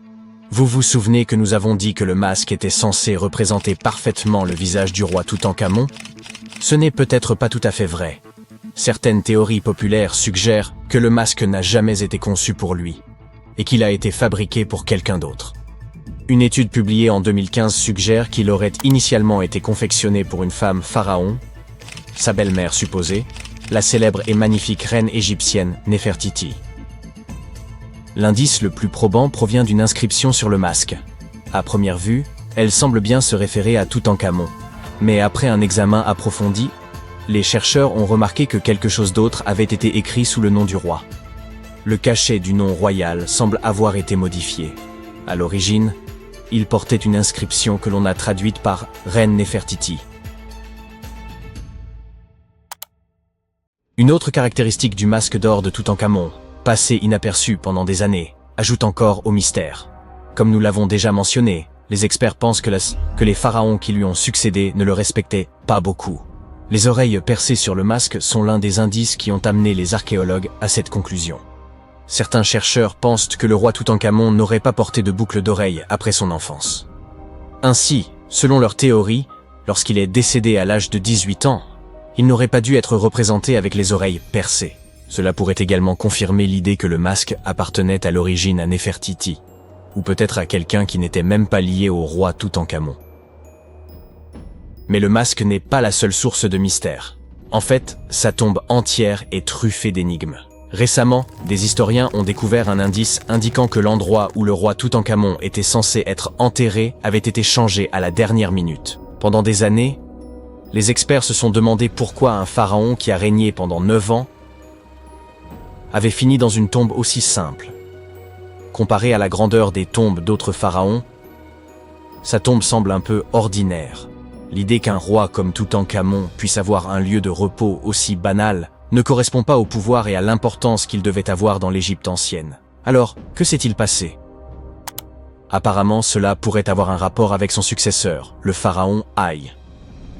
Vous vous souvenez que nous avons dit que le masque était censé représenter parfaitement le visage du roi Toutankhamon? Ce n'est peut-être pas tout à fait vrai. Certaines théories populaires suggèrent que le masque n'a jamais été conçu pour lui, et qu'il a été fabriqué pour quelqu'un d'autre. Une étude publiée en 2015 suggère qu'il aurait initialement été confectionné pour une femme pharaon, sa belle-mère supposée, la célèbre et magnifique reine égyptienne Néfertiti. L'indice le plus probant provient d'une inscription sur le masque. À première vue, elle semble bien se référer à Toutankhamon. Mais après un examen approfondi, les chercheurs ont remarqué que quelque chose d'autre avait été écrit sous le nom du roi. Le cachet du nom royal semble avoir été modifié. À l'origine, il portait une inscription que l'on a traduite par « Reine Néfertiti ». Une autre caractéristique du masque d'or de Toutankhamon, passé inaperçu pendant des années, ajoute encore au mystère. Comme nous l'avons déjà mentionné, les experts pensent que les pharaons qui lui ont succédé ne le respectaient pas beaucoup. Les oreilles percées sur le masque sont l'un des indices qui ont amené les archéologues à cette conclusion. Certains chercheurs pensent que le roi Toutankhamon n'aurait pas porté de boucle d'oreille après son enfance. Ainsi, selon leur théorie, lorsqu'il est décédé à l'âge de 18 ans, il n'aurait pas dû être représenté avec les oreilles percées. Cela pourrait également confirmer l'idée que le masque appartenait à l'origine à Néfertiti, ou peut-être à quelqu'un qui n'était même pas lié au roi Toutankhamon. Mais le masque n'est pas la seule source de mystère. En fait, sa tombe entière est truffée d'énigmes. Récemment, des historiens ont découvert un indice indiquant que l'endroit où le roi Toutankhamon était censé être enterré avait été changé à la dernière minute. Pendant des années, les experts se sont demandé pourquoi un pharaon qui a régné pendant 9 ans avait fini dans une tombe aussi simple. Comparé à la grandeur des tombes d'autres pharaons, sa tombe semble un peu ordinaire. L'idée qu'un roi comme Toutankhamon puisse avoir un lieu de repos aussi banal ne correspond pas au pouvoir et à l'importance qu'il devait avoir dans l'Égypte ancienne. Alors, que s'est-il passé? Apparemment, cela pourrait avoir un rapport avec son successeur, le pharaon Haï.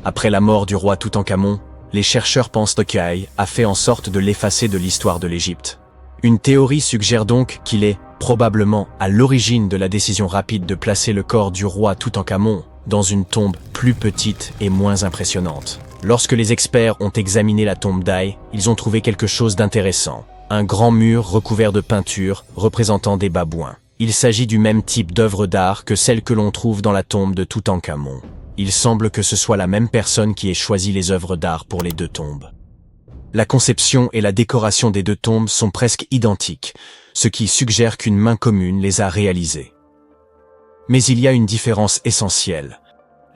Après la mort du roi Toutankhamon, les chercheurs pensent que Haï a fait en sorte de l'effacer de l'histoire de l'Égypte. Une théorie suggère donc qu'il est probablement à l'origine de la décision rapide de placer le corps du roi Toutankhamon dans une tombe plus petite et moins impressionnante. Lorsque les experts ont examiné la tombe d'Haï, ils ont trouvé quelque chose d'intéressant. Un grand mur recouvert de peintures représentant des babouins. Il s'agit du même type d'œuvre d'art que celle que l'on trouve dans la tombe de Toutankhamon. Il semble que ce soit la même personne qui ait choisi les œuvres d'art pour les deux tombes. La conception et la décoration des deux tombes sont presque identiques, ce qui suggère qu'une main commune les a réalisées. Mais il y a une différence essentielle.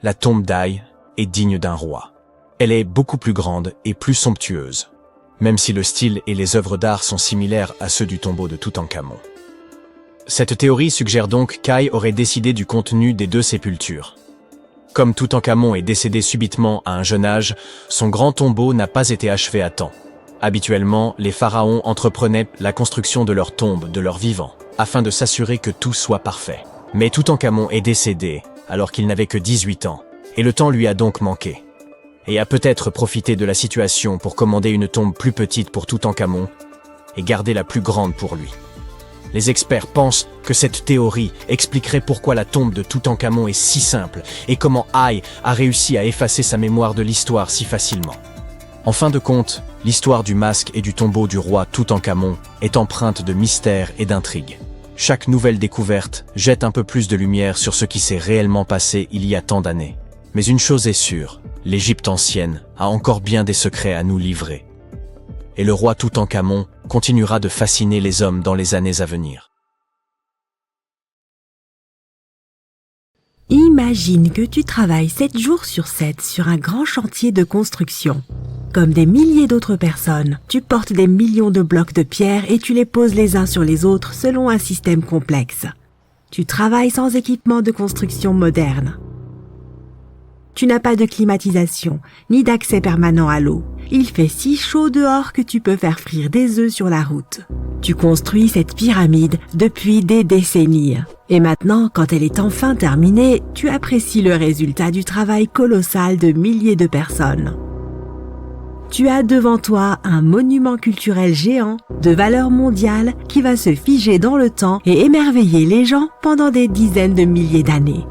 La tombe d'Haï est digne d'un roi. Elle est beaucoup plus grande et plus somptueuse, même si le style et les œuvres d'art sont similaires à ceux du tombeau de Toutankhamon. Cette théorie suggère donc qu'Haï aurait décidé du contenu des deux sépultures. Comme Toutankhamon est décédé subitement à un jeune âge, son grand tombeau n'a pas été achevé à temps. Habituellement, les pharaons entreprenaient la construction de leur tombe de leur vivant, afin de s'assurer que tout soit parfait. Mais Toutankhamon est décédé alors qu'il n'avait que 18 ans, et le temps lui a donc manqué. Et a peut-être profité de la situation pour commander une tombe plus petite pour Toutankhamon et garder la plus grande pour lui. Les experts pensent que cette théorie expliquerait pourquoi la tombe de Toutankhamon est si simple et comment Ay a réussi à effacer sa mémoire de l'histoire si facilement. En fin de compte, l'histoire du masque et du tombeau du roi Toutankhamon est empreinte de mystère et d'intrigue. Chaque nouvelle découverte jette un peu plus de lumière sur ce qui s'est réellement passé il y a tant d'années. Mais une chose est sûre, l'Égypte ancienne a encore bien des secrets à nous livrer. Et le roi Toutankhamon continuera de fasciner les hommes dans les années à venir. Imagine que tu travailles 7 jours sur 7 sur un grand chantier de construction. Comme des milliers d'autres personnes, tu portes des millions de blocs de pierre et tu les poses les uns sur les autres selon un système complexe. Tu travailles sans équipement de construction moderne. Tu n'as pas de climatisation, ni d'accès permanent à l'eau. Il fait si chaud dehors que tu peux faire frire des œufs sur la route. Tu construis cette pyramide depuis des décennies. Et maintenant, quand elle est enfin terminée, tu apprécies le résultat du travail colossal de milliers de personnes. Tu as devant toi un monument culturel géant de valeur mondiale qui va se figer dans le temps et émerveiller les gens pendant des dizaines de milliers d'années.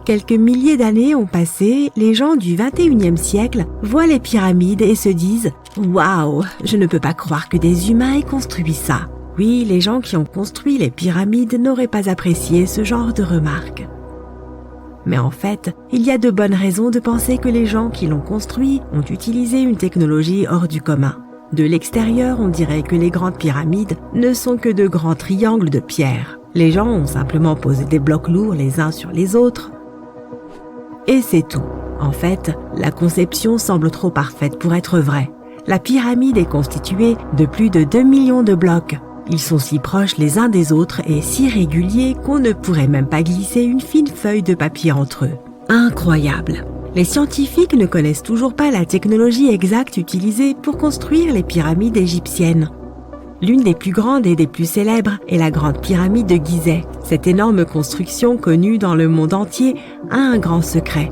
Quelques milliers d'années ont passé, les gens du 21e siècle voient les pyramides et se disent « Waouh, je ne peux pas croire que des humains aient construit ça ». Oui, les gens qui ont construit les pyramides n'auraient pas apprécié ce genre de remarques. Mais en fait, il y a de bonnes raisons de penser que les gens qui l'ont construit ont utilisé une technologie hors du commun. De l'extérieur, on dirait que les grandes pyramides ne sont que de grands triangles de pierre. Les gens ont simplement posé des blocs lourds les uns sur les autres. Et c'est tout. En fait, la conception semble trop parfaite pour être vraie. La pyramide est constituée de plus de 2 millions de blocs. Ils sont si proches les uns des autres et si réguliers qu'on ne pourrait même pas glisser une fine feuille de papier entre eux. Incroyable! Les scientifiques ne connaissent toujours pas la technologie exacte utilisée pour construire les pyramides égyptiennes. L'une des plus grandes et des plus célèbres est la grande pyramide de Gizeh. Cette énorme construction connue dans le monde entier a un grand secret.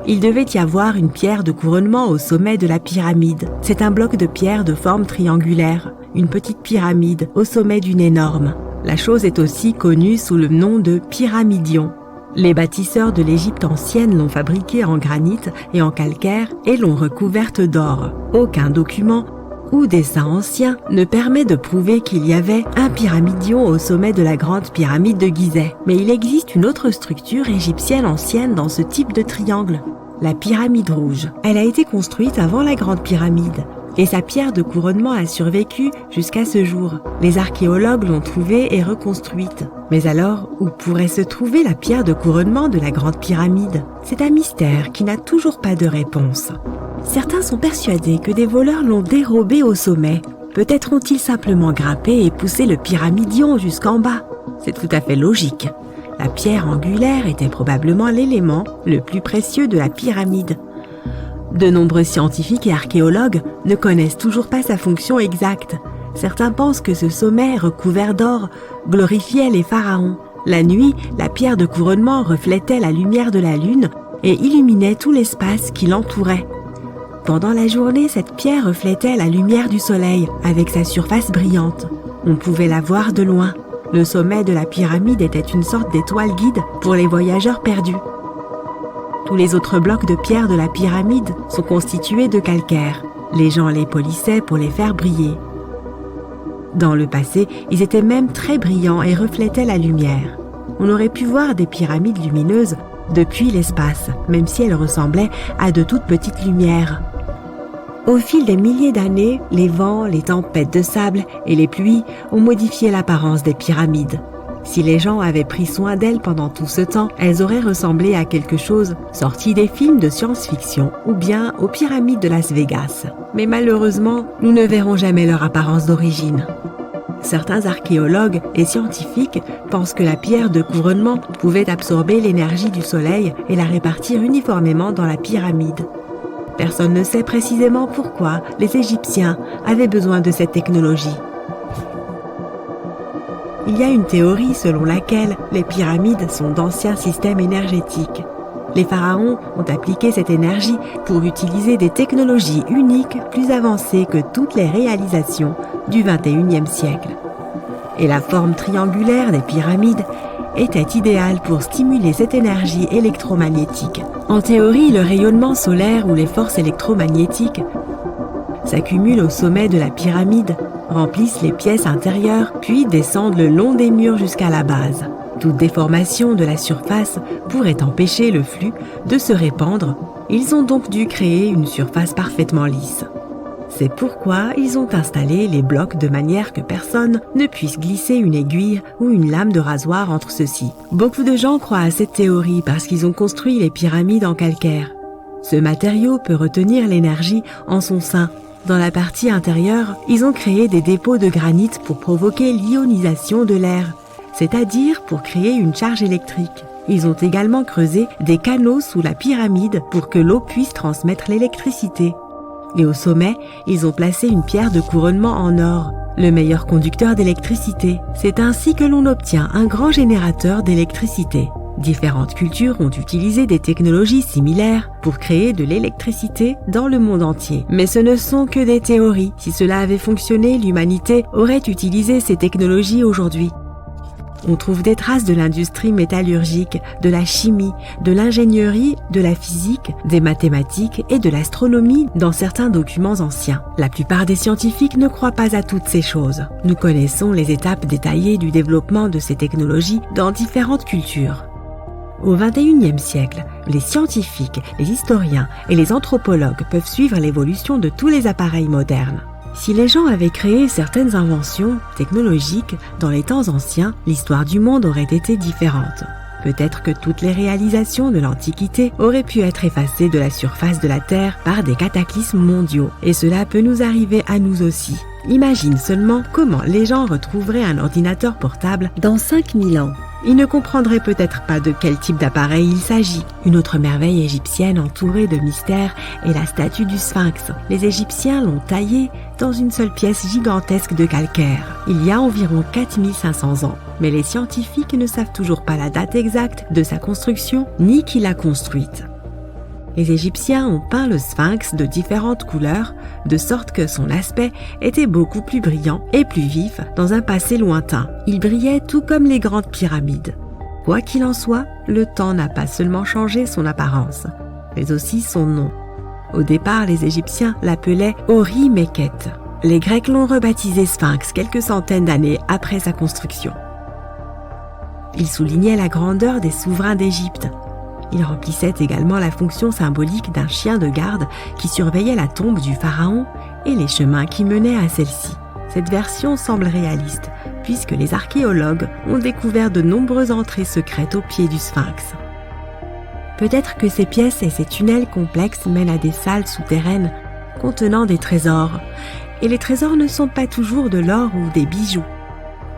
Il devait y avoir une pierre de couronnement au sommet de la pyramide. C'est un bloc de pierre de forme triangulaire, une petite pyramide au sommet d'une énorme. La chose est aussi connue sous le nom de pyramidion. Les bâtisseurs de l'Égypte ancienne l'ont fabriquée en granit et en calcaire et l'ont recouverte d'or. Aucun document ou dessin ancien ne permet de prouver qu'il y avait un pyramidion au sommet de la grande pyramide de Gizeh. Mais il existe une autre structure égyptienne ancienne dans ce type de triangle, la pyramide rouge. Elle a été construite avant la grande pyramide et sa pierre de couronnement a survécu jusqu'à ce jour. Les archéologues l'ont trouvée et reconstruite. Mais alors, où pourrait se trouver la pierre de couronnement de la grande pyramide? C'est un mystère qui n'a toujours pas de réponse. Certains sont persuadés que des voleurs l'ont dérobée au sommet. Peut-être ont-ils simplement grimpé et poussé le pyramidion jusqu'en bas. C'est tout à fait logique. La pierre angulaire était probablement l'élément le plus précieux de la pyramide. De nombreux scientifiques et archéologues ne connaissent toujours pas sa fonction exacte. Certains pensent que ce sommet recouvert d'or glorifiait les pharaons. La nuit, la pierre de couronnement reflétait la lumière de la lune et illuminait tout l'espace qui l'entourait. Pendant la journée, cette pierre reflétait la lumière du soleil avec sa surface brillante. On pouvait la voir de loin. Le sommet de la pyramide était une sorte d'étoile guide pour les voyageurs perdus. Tous les autres blocs de pierre de la pyramide sont constitués de calcaire. Les gens les polissaient pour les faire briller. Dans le passé, ils étaient même très brillants et reflétaient la lumière. On aurait pu voir des pyramides lumineuses depuis l'espace, même si elles ressemblaient à de toutes petites lumières. Au fil des milliers d'années, les vents, les tempêtes de sable et les pluies ont modifié l'apparence des pyramides. Si les gens avaient pris soin d'elles pendant tout ce temps, elles auraient ressemblé à quelque chose sorti des films de science-fiction ou bien aux pyramides de Las Vegas. Mais malheureusement, nous ne verrons jamais leur apparence d'origine. Certains archéologues et scientifiques pensent que la pierre de couronnement pouvait absorber l'énergie du soleil et la répartir uniformément dans la pyramide. Personne ne sait précisément pourquoi les Égyptiens avaient besoin de cette technologie. Il y a une théorie selon laquelle les pyramides sont d'anciens systèmes énergétiques. Les pharaons ont appliqué cette énergie pour utiliser des technologies uniques plus avancées que toutes les réalisations du XXIe siècle. Et la forme triangulaire des pyramides était idéale pour stimuler cette énergie électromagnétique. En théorie, le rayonnement solaire ou les forces électromagnétiques s'accumulent au sommet de la pyramide, remplissent les pièces intérieures, puis descendent le long des murs jusqu'à la base. Toute déformation de la surface pourrait empêcher le flux de se répandre. Ils ont donc dû créer une surface parfaitement lisse. C'est pourquoi ils ont installé les blocs de manière que personne ne puisse glisser une aiguille ou une lame de rasoir entre ceux-ci. Beaucoup de gens croient à cette théorie parce qu'ils ont construit les pyramides en calcaire. Ce matériau peut retenir l'énergie en son sein. Dans la partie intérieure, ils ont créé des dépôts de granit pour provoquer l'ionisation de l'air, c'est-à-dire pour créer une charge électrique. Ils ont également creusé des canaux sous la pyramide pour que l'eau puisse transmettre l'électricité. Et au sommet, ils ont placé une pierre de couronnement en or, le meilleur conducteur d'électricité. C'est ainsi que l'on obtient un grand générateur d'électricité. Différentes cultures ont utilisé des technologies similaires pour créer de l'électricité dans le monde entier. Mais ce ne sont que des théories. Si cela avait fonctionné, l'humanité aurait utilisé ces technologies aujourd'hui. On trouve des traces de l'industrie métallurgique, de la chimie, de l'ingénierie, de la physique, des mathématiques et de l'astronomie dans certains documents anciens. La plupart des scientifiques ne croient pas à toutes ces choses. Nous connaissons les étapes détaillées du développement de ces technologies dans différentes cultures. Au XXIe siècle, les scientifiques, les historiens et les anthropologues peuvent suivre l'évolution de tous les appareils modernes. Si les gens avaient créé certaines inventions technologiques dans les temps anciens, l'histoire du monde aurait été différente. Peut-être que toutes les réalisations de l'Antiquité auraient pu être effacées de la surface de la Terre par des cataclysmes mondiaux. Et cela peut nous arriver à nous aussi. Imagine seulement comment les gens retrouveraient un ordinateur portable dans 5000 ans. Ils ne comprendraient peut-être pas de quel type d'appareil il s'agit. Une autre merveille égyptienne entourée de mystères est la statue du Sphinx. Les Égyptiens l'ont taillée dans une seule pièce gigantesque de calcaire, il y a environ 4500 ans. Mais les scientifiques ne savent toujours pas la date exacte de sa construction ni qui l'a construite. Les Égyptiens ont peint le Sphinx de différentes couleurs, de sorte que son aspect était beaucoup plus brillant et plus vif dans un passé lointain. Il brillait tout comme les grandes pyramides. Quoi qu'il en soit, le temps n'a pas seulement changé son apparence, mais aussi son nom. Au départ, les Égyptiens l'appelaient Ori-Mekhet. Les Grecs l'ont rebaptisé Sphinx quelques centaines d'années après sa construction. Il soulignait la grandeur des souverains d'Égypte. Il remplissait également la fonction symbolique d'un chien de garde qui surveillait la tombe du pharaon et les chemins qui menaient à celle-ci. Cette version semble réaliste, puisque les archéologues ont découvert de nombreuses entrées secrètes au pied du Sphinx. Peut-être que ces pièces et ces tunnels complexes mènent à des salles souterraines contenant des trésors. Et les trésors ne sont pas toujours de l'or ou des bijoux.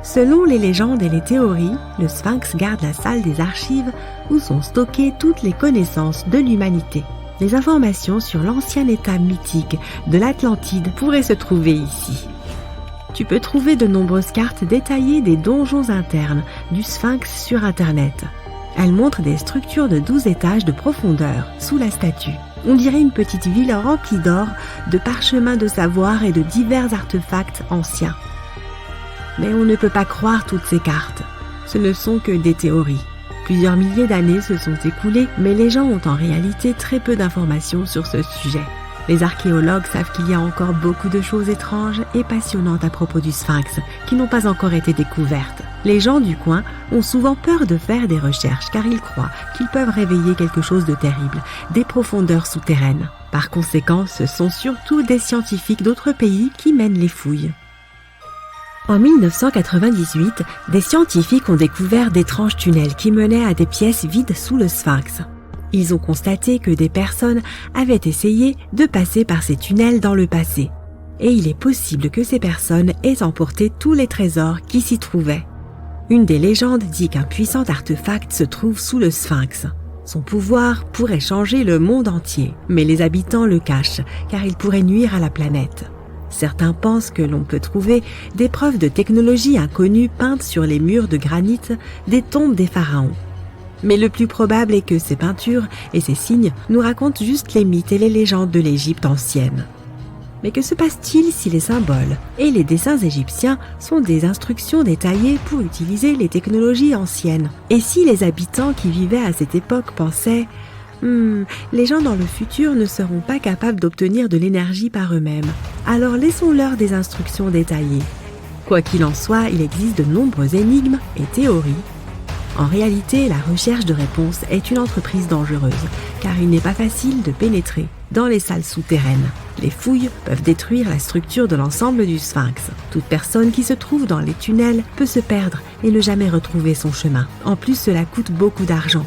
Selon les légendes et les théories, le Sphinx garde la salle des archives où sont stockées toutes les connaissances de l'humanité. Les informations sur l'ancien état mythique de l'Atlantide pourraient se trouver ici. Tu peux trouver de nombreuses cartes détaillées des donjons internes du Sphinx sur Internet. Elles montrent des structures de 12 étages de profondeur sous la statue. On dirait une petite ville remplie d'or, de parchemins de savoir et de divers artefacts anciens. Mais on ne peut pas croire toutes ces cartes. Ce ne sont que des théories. Plusieurs milliers d'années se sont écoulées, mais les gens ont en réalité très peu d'informations sur ce sujet. Les archéologues savent qu'il y a encore beaucoup de choses étranges et passionnantes à propos du Sphinx qui n'ont pas encore été découvertes. Les gens du coin ont souvent peur de faire des recherches car ils croient qu'ils peuvent réveiller quelque chose de terrible, des profondeurs souterraines. Par conséquent, ce sont surtout des scientifiques d'autres pays qui mènent les fouilles. En 1998, des scientifiques ont découvert d'étranges tunnels qui menaient à des pièces vides sous le Sphinx. Ils ont constaté que des personnes avaient essayé de passer par ces tunnels dans le passé. Et il est possible que ces personnes aient emporté tous les trésors qui s'y trouvaient. Une des légendes dit qu'un puissant artefact se trouve sous le Sphinx. Son pouvoir pourrait changer le monde entier, mais les habitants le cachent car il pourrait nuire à la planète. Certains pensent que l'on peut trouver des preuves de technologie inconnue peintes sur les murs de granit des tombes des pharaons. Mais le plus probable est que ces peintures et ces signes nous racontent juste les mythes et les légendes de l'Égypte ancienne. Mais que se passe-t-il si les symboles et les dessins égyptiens sont des instructions détaillées pour utiliser les technologies anciennes? Et si les habitants qui vivaient à cette époque pensaient les gens dans le futur ne seront pas capables d'obtenir de l'énergie par eux-mêmes, alors laissons-leur des instructions détaillées. Quoi qu'il en soit, il existe de nombreuses énigmes et théories. En réalité, la recherche de réponses est une entreprise dangereuse, car il n'est pas facile de pénétrer dans les salles souterraines. Les fouilles peuvent détruire la structure de l'ensemble du sphinx. Toute personne qui se trouve dans les tunnels peut se perdre et ne jamais retrouver son chemin. En plus, cela coûte beaucoup d'argent.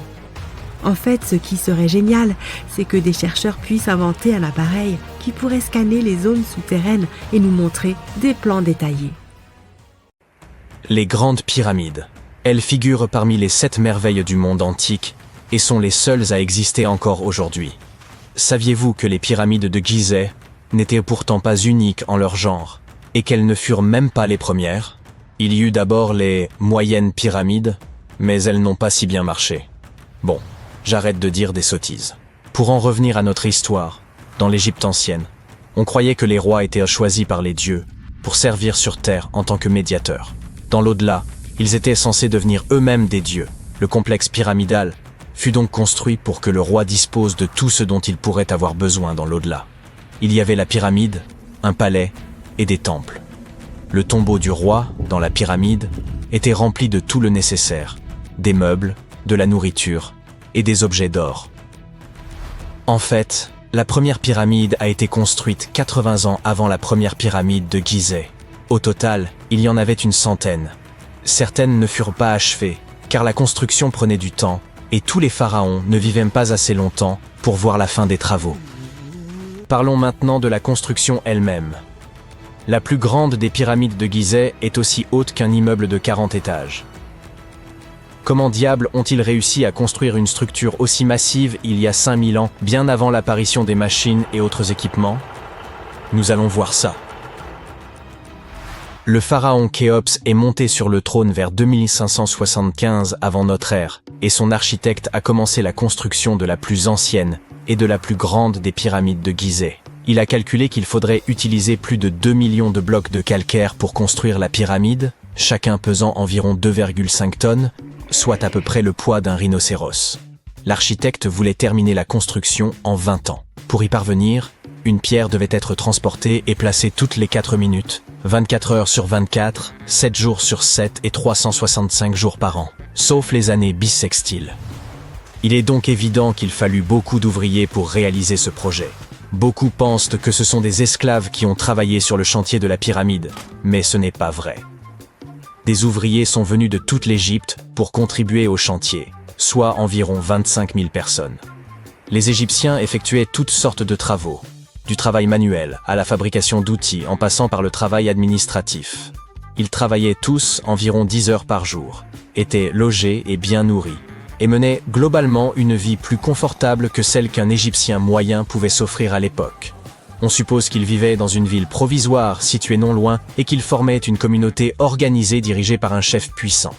En fait, ce qui serait génial, c'est que des chercheurs puissent inventer un appareil qui pourrait scanner les zones souterraines et nous montrer des plans détaillés. Les grandes pyramides. Elles figurent parmi les 7 merveilles du monde antique et sont les seules à exister encore aujourd'hui. Saviez-vous que les pyramides de Gizeh n'étaient pourtant pas uniques en leur genre et qu'elles ne furent même pas les premières? Il y eut d'abord les moyennes pyramides, mais elles n'ont pas si bien marché. Bon, j'arrête de dire des sottises. Pour en revenir à notre histoire, dans l'Égypte ancienne, on croyait que les rois étaient choisis par les dieux pour servir sur terre en tant que médiateurs. Dans l'au-delà, ils étaient censés devenir eux-mêmes des dieux. Le complexe pyramidal fut donc construit pour que le roi dispose de tout ce dont il pourrait avoir besoin dans l'au-delà. Il y avait la pyramide, un palais et des temples. Le tombeau du roi, dans la pyramide, était rempli de tout le nécessaire, des meubles, de la nourriture et des objets d'or. En fait, la première pyramide a été construite 80 ans avant la première pyramide de Gizeh. Au total, il y en avait une centaine. Certaines ne furent pas achevées, car la construction prenait du temps, et tous les pharaons ne vivaient pas assez longtemps pour voir la fin des travaux. Parlons maintenant de la construction elle-même. La plus grande des pyramides de Gizeh est aussi haute qu'un immeuble de 40 étages. Comment diable ont-ils réussi à construire une structure aussi massive il y a 5000 ans, bien avant l'apparition des machines et autres équipements? Nous allons voir ça. Le pharaon Khéops est monté sur le trône vers 2575 avant notre ère, et son architecte a commencé la construction de la plus ancienne et de la plus grande des pyramides de Gizeh. Il a calculé qu'il faudrait utiliser plus de 2 millions de blocs de calcaire pour construire la pyramide, chacun pesant environ 2,5 tonnes, soit à peu près le poids d'un rhinocéros. L'architecte voulait terminer la construction en 20 ans. Pour y parvenir, une pierre devait être transportée et placée toutes les 4 minutes, 24 heures sur 24, 7 jours sur 7 et 365 jours par an, sauf les années bissextiles. Il est donc évident qu'il fallut beaucoup d'ouvriers pour réaliser ce projet. Beaucoup pensent que ce sont des esclaves qui ont travaillé sur le chantier de la pyramide, mais ce n'est pas vrai. Des ouvriers sont venus de toute l'Égypte pour contribuer au chantier, soit environ 25 000 personnes. Les Égyptiens effectuaient toutes sortes de travaux, du travail manuel à la fabrication d'outils en passant par le travail administratif. Ils travaillaient tous environ 10 heures par jour, étaient logés et bien nourris, et menaient globalement une vie plus confortable que celle qu'un Égyptien moyen pouvait s'offrir à l'époque. On suppose qu'ils vivaient dans une ville provisoire située non loin et qu'ils formaient une communauté organisée dirigée par un chef puissant.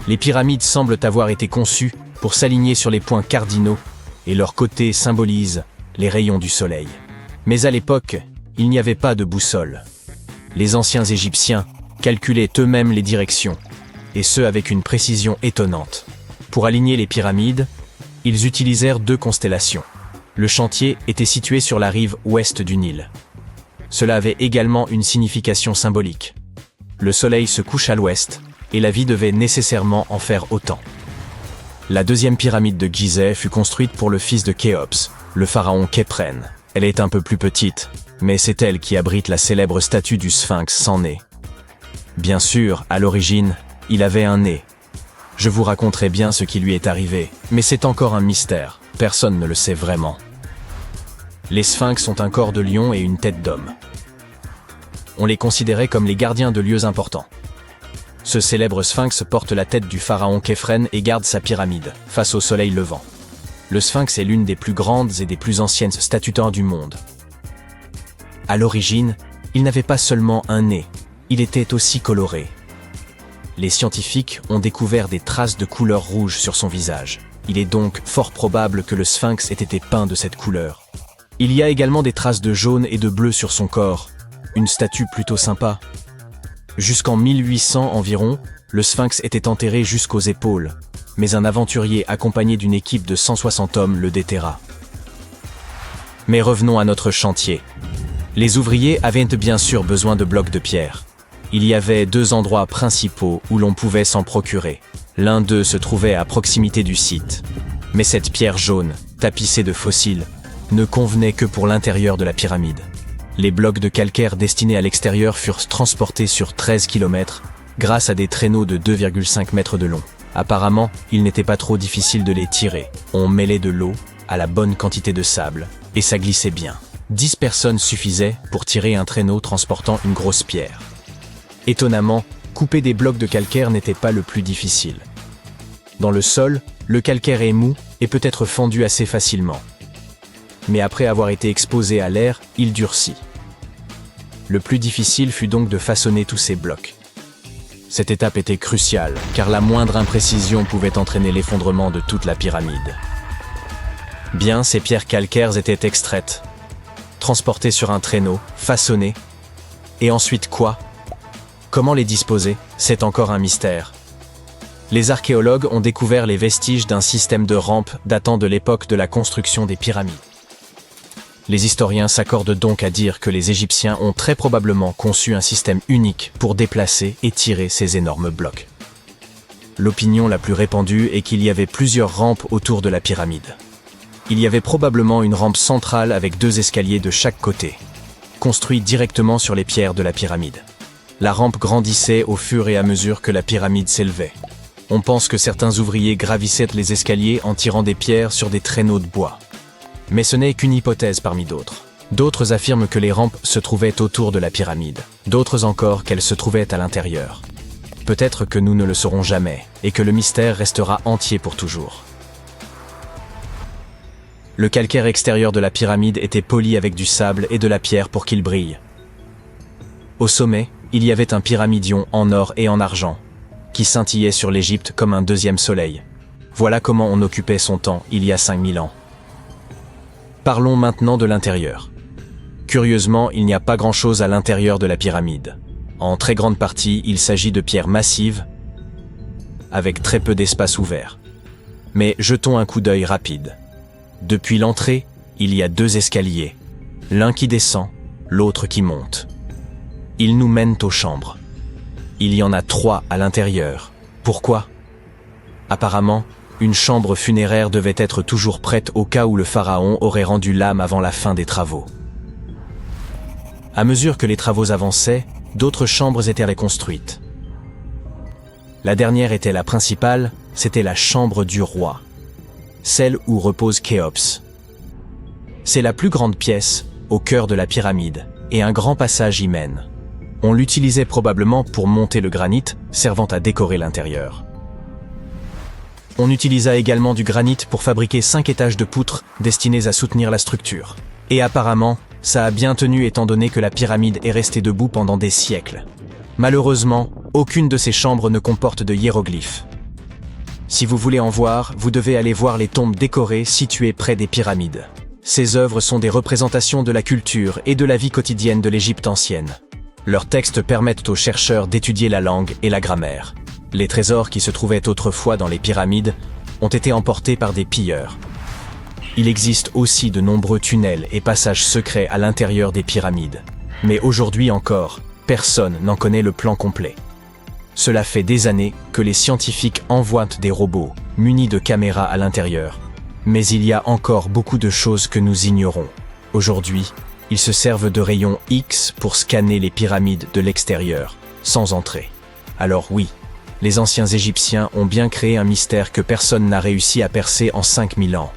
Les pyramides semblent avoir été conçues pour s'aligner sur les points cardinaux et leur côté symbolise les rayons du soleil. Mais à l'époque, il n'y avait pas de boussole. Les anciens Égyptiens calculaient eux-mêmes les directions, et ce avec une précision étonnante. Pour aligner les pyramides, ils utilisèrent 2 constellations. Le chantier était situé sur la rive ouest du Nil. Cela avait également une signification symbolique. Le soleil se couche à l'ouest, et la vie devait nécessairement en faire autant. La deuxième pyramide de Gizeh fut construite pour le fils de Khéops, le pharaon Khéphren. Elle est un peu plus petite, mais c'est elle qui abrite la célèbre statue du sphinx sans nez. Bien sûr, à l'origine, il avait un nez. Je vous raconterai bien ce qui lui est arrivé, mais c'est encore un mystère, personne ne le sait vraiment. Les sphinx ont un corps de lion et une tête d'homme. On les considérait comme les gardiens de lieux importants. Ce célèbre sphinx porte la tête du pharaon Khéphren et garde sa pyramide, face au soleil levant. Le sphinx est l'une des plus grandes et des plus anciennes statues du monde. À l'origine, il n'avait pas seulement un nez, il était aussi coloré. Les scientifiques ont découvert des traces de couleur rouge sur son visage. Il est donc fort probable que le sphinx ait été peint de cette couleur. Il y a également des traces de jaune et de bleu sur son corps. Une statue plutôt sympa. Jusqu'en 1800 environ, le sphinx était enterré jusqu'aux épaules, mais un aventurier accompagné d'une équipe de 160 hommes le déterra. Mais revenons à notre chantier. Les ouvriers avaient bien sûr besoin de blocs de pierre. Il y avait 2 endroits principaux où l'on pouvait s'en procurer. L'un d'eux se trouvait à proximité du site. Mais cette pierre jaune, tapissée de fossiles, ne convenait que pour l'intérieur de la pyramide. Les blocs de calcaire destinés à l'extérieur furent transportés sur 13 km grâce à des traîneaux de 2,5 mètres de long. Apparemment, il n'était pas trop difficile de les tirer. On mêlait de l'eau à la bonne quantité de sable et ça glissait bien. 10 personnes suffisaient pour tirer un traîneau transportant une grosse pierre. Étonnamment, couper des blocs de calcaire n'était pas le plus difficile. Dans le sol, le calcaire est mou et peut être fendu assez facilement. Mais après avoir été exposé à l'air, il durcit. Le plus difficile fut donc de façonner tous ces blocs. Cette étape était cruciale, car la moindre imprécision pouvait entraîner l'effondrement de toute la pyramide. Bien, ces pierres calcaires étaient extraites, transportées sur un traîneau, façonnées. Et ensuite quoi ? Comment les disposer ? C'est encore un mystère. Les archéologues ont découvert les vestiges d'un système de rampes datant de l'époque de la construction des pyramides. Les historiens s'accordent donc à dire que les Égyptiens ont très probablement conçu un système unique pour déplacer et tirer ces énormes blocs. L'opinion la plus répandue est qu'il y avait plusieurs rampes autour de la pyramide. Il y avait probablement une rampe centrale avec 2 escaliers de chaque côté, construits directement sur les pierres de la pyramide. La rampe grandissait au fur et à mesure que la pyramide s'élevait. On pense que certains ouvriers gravissaient les escaliers en tirant des pierres sur des traîneaux de bois. Mais ce n'est qu'une hypothèse parmi d'autres. D'autres affirment que les rampes se trouvaient autour de la pyramide. D'autres encore qu'elles se trouvaient à l'intérieur. Peut-être que nous ne le saurons jamais, et que le mystère restera entier pour toujours. Le calcaire extérieur de la pyramide était poli avec du sable et de la pierre pour qu'il brille. Au sommet, il y avait un pyramidion en or et en argent, qui scintillait sur l'Égypte comme un deuxième soleil. Voilà comment on occupait son temps il y a 5000 ans. Parlons maintenant de l'intérieur. Curieusement, il n'y a pas grand-chose à l'intérieur de la pyramide. En très grande partie, il s'agit de pierres massives, avec très peu d'espace ouvert. Mais jetons un coup d'œil rapide. Depuis l'entrée, il y a 2 escaliers, l'un qui descend, l'autre qui monte. Ils nous mènent aux chambres. Il y en a 3 à l'intérieur. Pourquoi ? Apparemment, une chambre funéraire devait être toujours prête au cas où le pharaon aurait rendu l'âme avant la fin des travaux. À mesure que les travaux avançaient, d'autres chambres étaient reconstruites. La dernière était la principale, c'était la chambre du roi, celle où repose Khéops. C'est la plus grande pièce, au cœur de la pyramide, et un grand passage y mène. On l'utilisait probablement pour monter le granit, servant à décorer l'intérieur. On utilisa également du granit pour fabriquer 5 étages de poutres destinés à soutenir la structure. Et apparemment, ça a bien tenu étant donné que la pyramide est restée debout pendant des siècles. Malheureusement, aucune de ces chambres ne comporte de hiéroglyphes. Si vous voulez en voir, vous devez aller voir les tombes décorées situées près des pyramides. Ces œuvres sont des représentations de la culture et de la vie quotidienne de l'Égypte ancienne. Leurs textes permettent aux chercheurs d'étudier la langue et la grammaire. Les trésors qui se trouvaient autrefois dans les pyramides ont été emportés par des pilleurs. Il existe aussi de nombreux tunnels et passages secrets à l'intérieur des pyramides. Mais aujourd'hui encore, personne n'en connaît le plan complet. Cela fait des années que les scientifiques envoient des robots munis de caméras à l'intérieur. Mais il y a encore beaucoup de choses que nous ignorons. Aujourd'hui, ils se servent de rayons X pour scanner les pyramides de l'extérieur, sans entrer. Alors oui, les anciens Égyptiens ont bien créé un mystère que personne n'a réussi à percer en 5000 ans.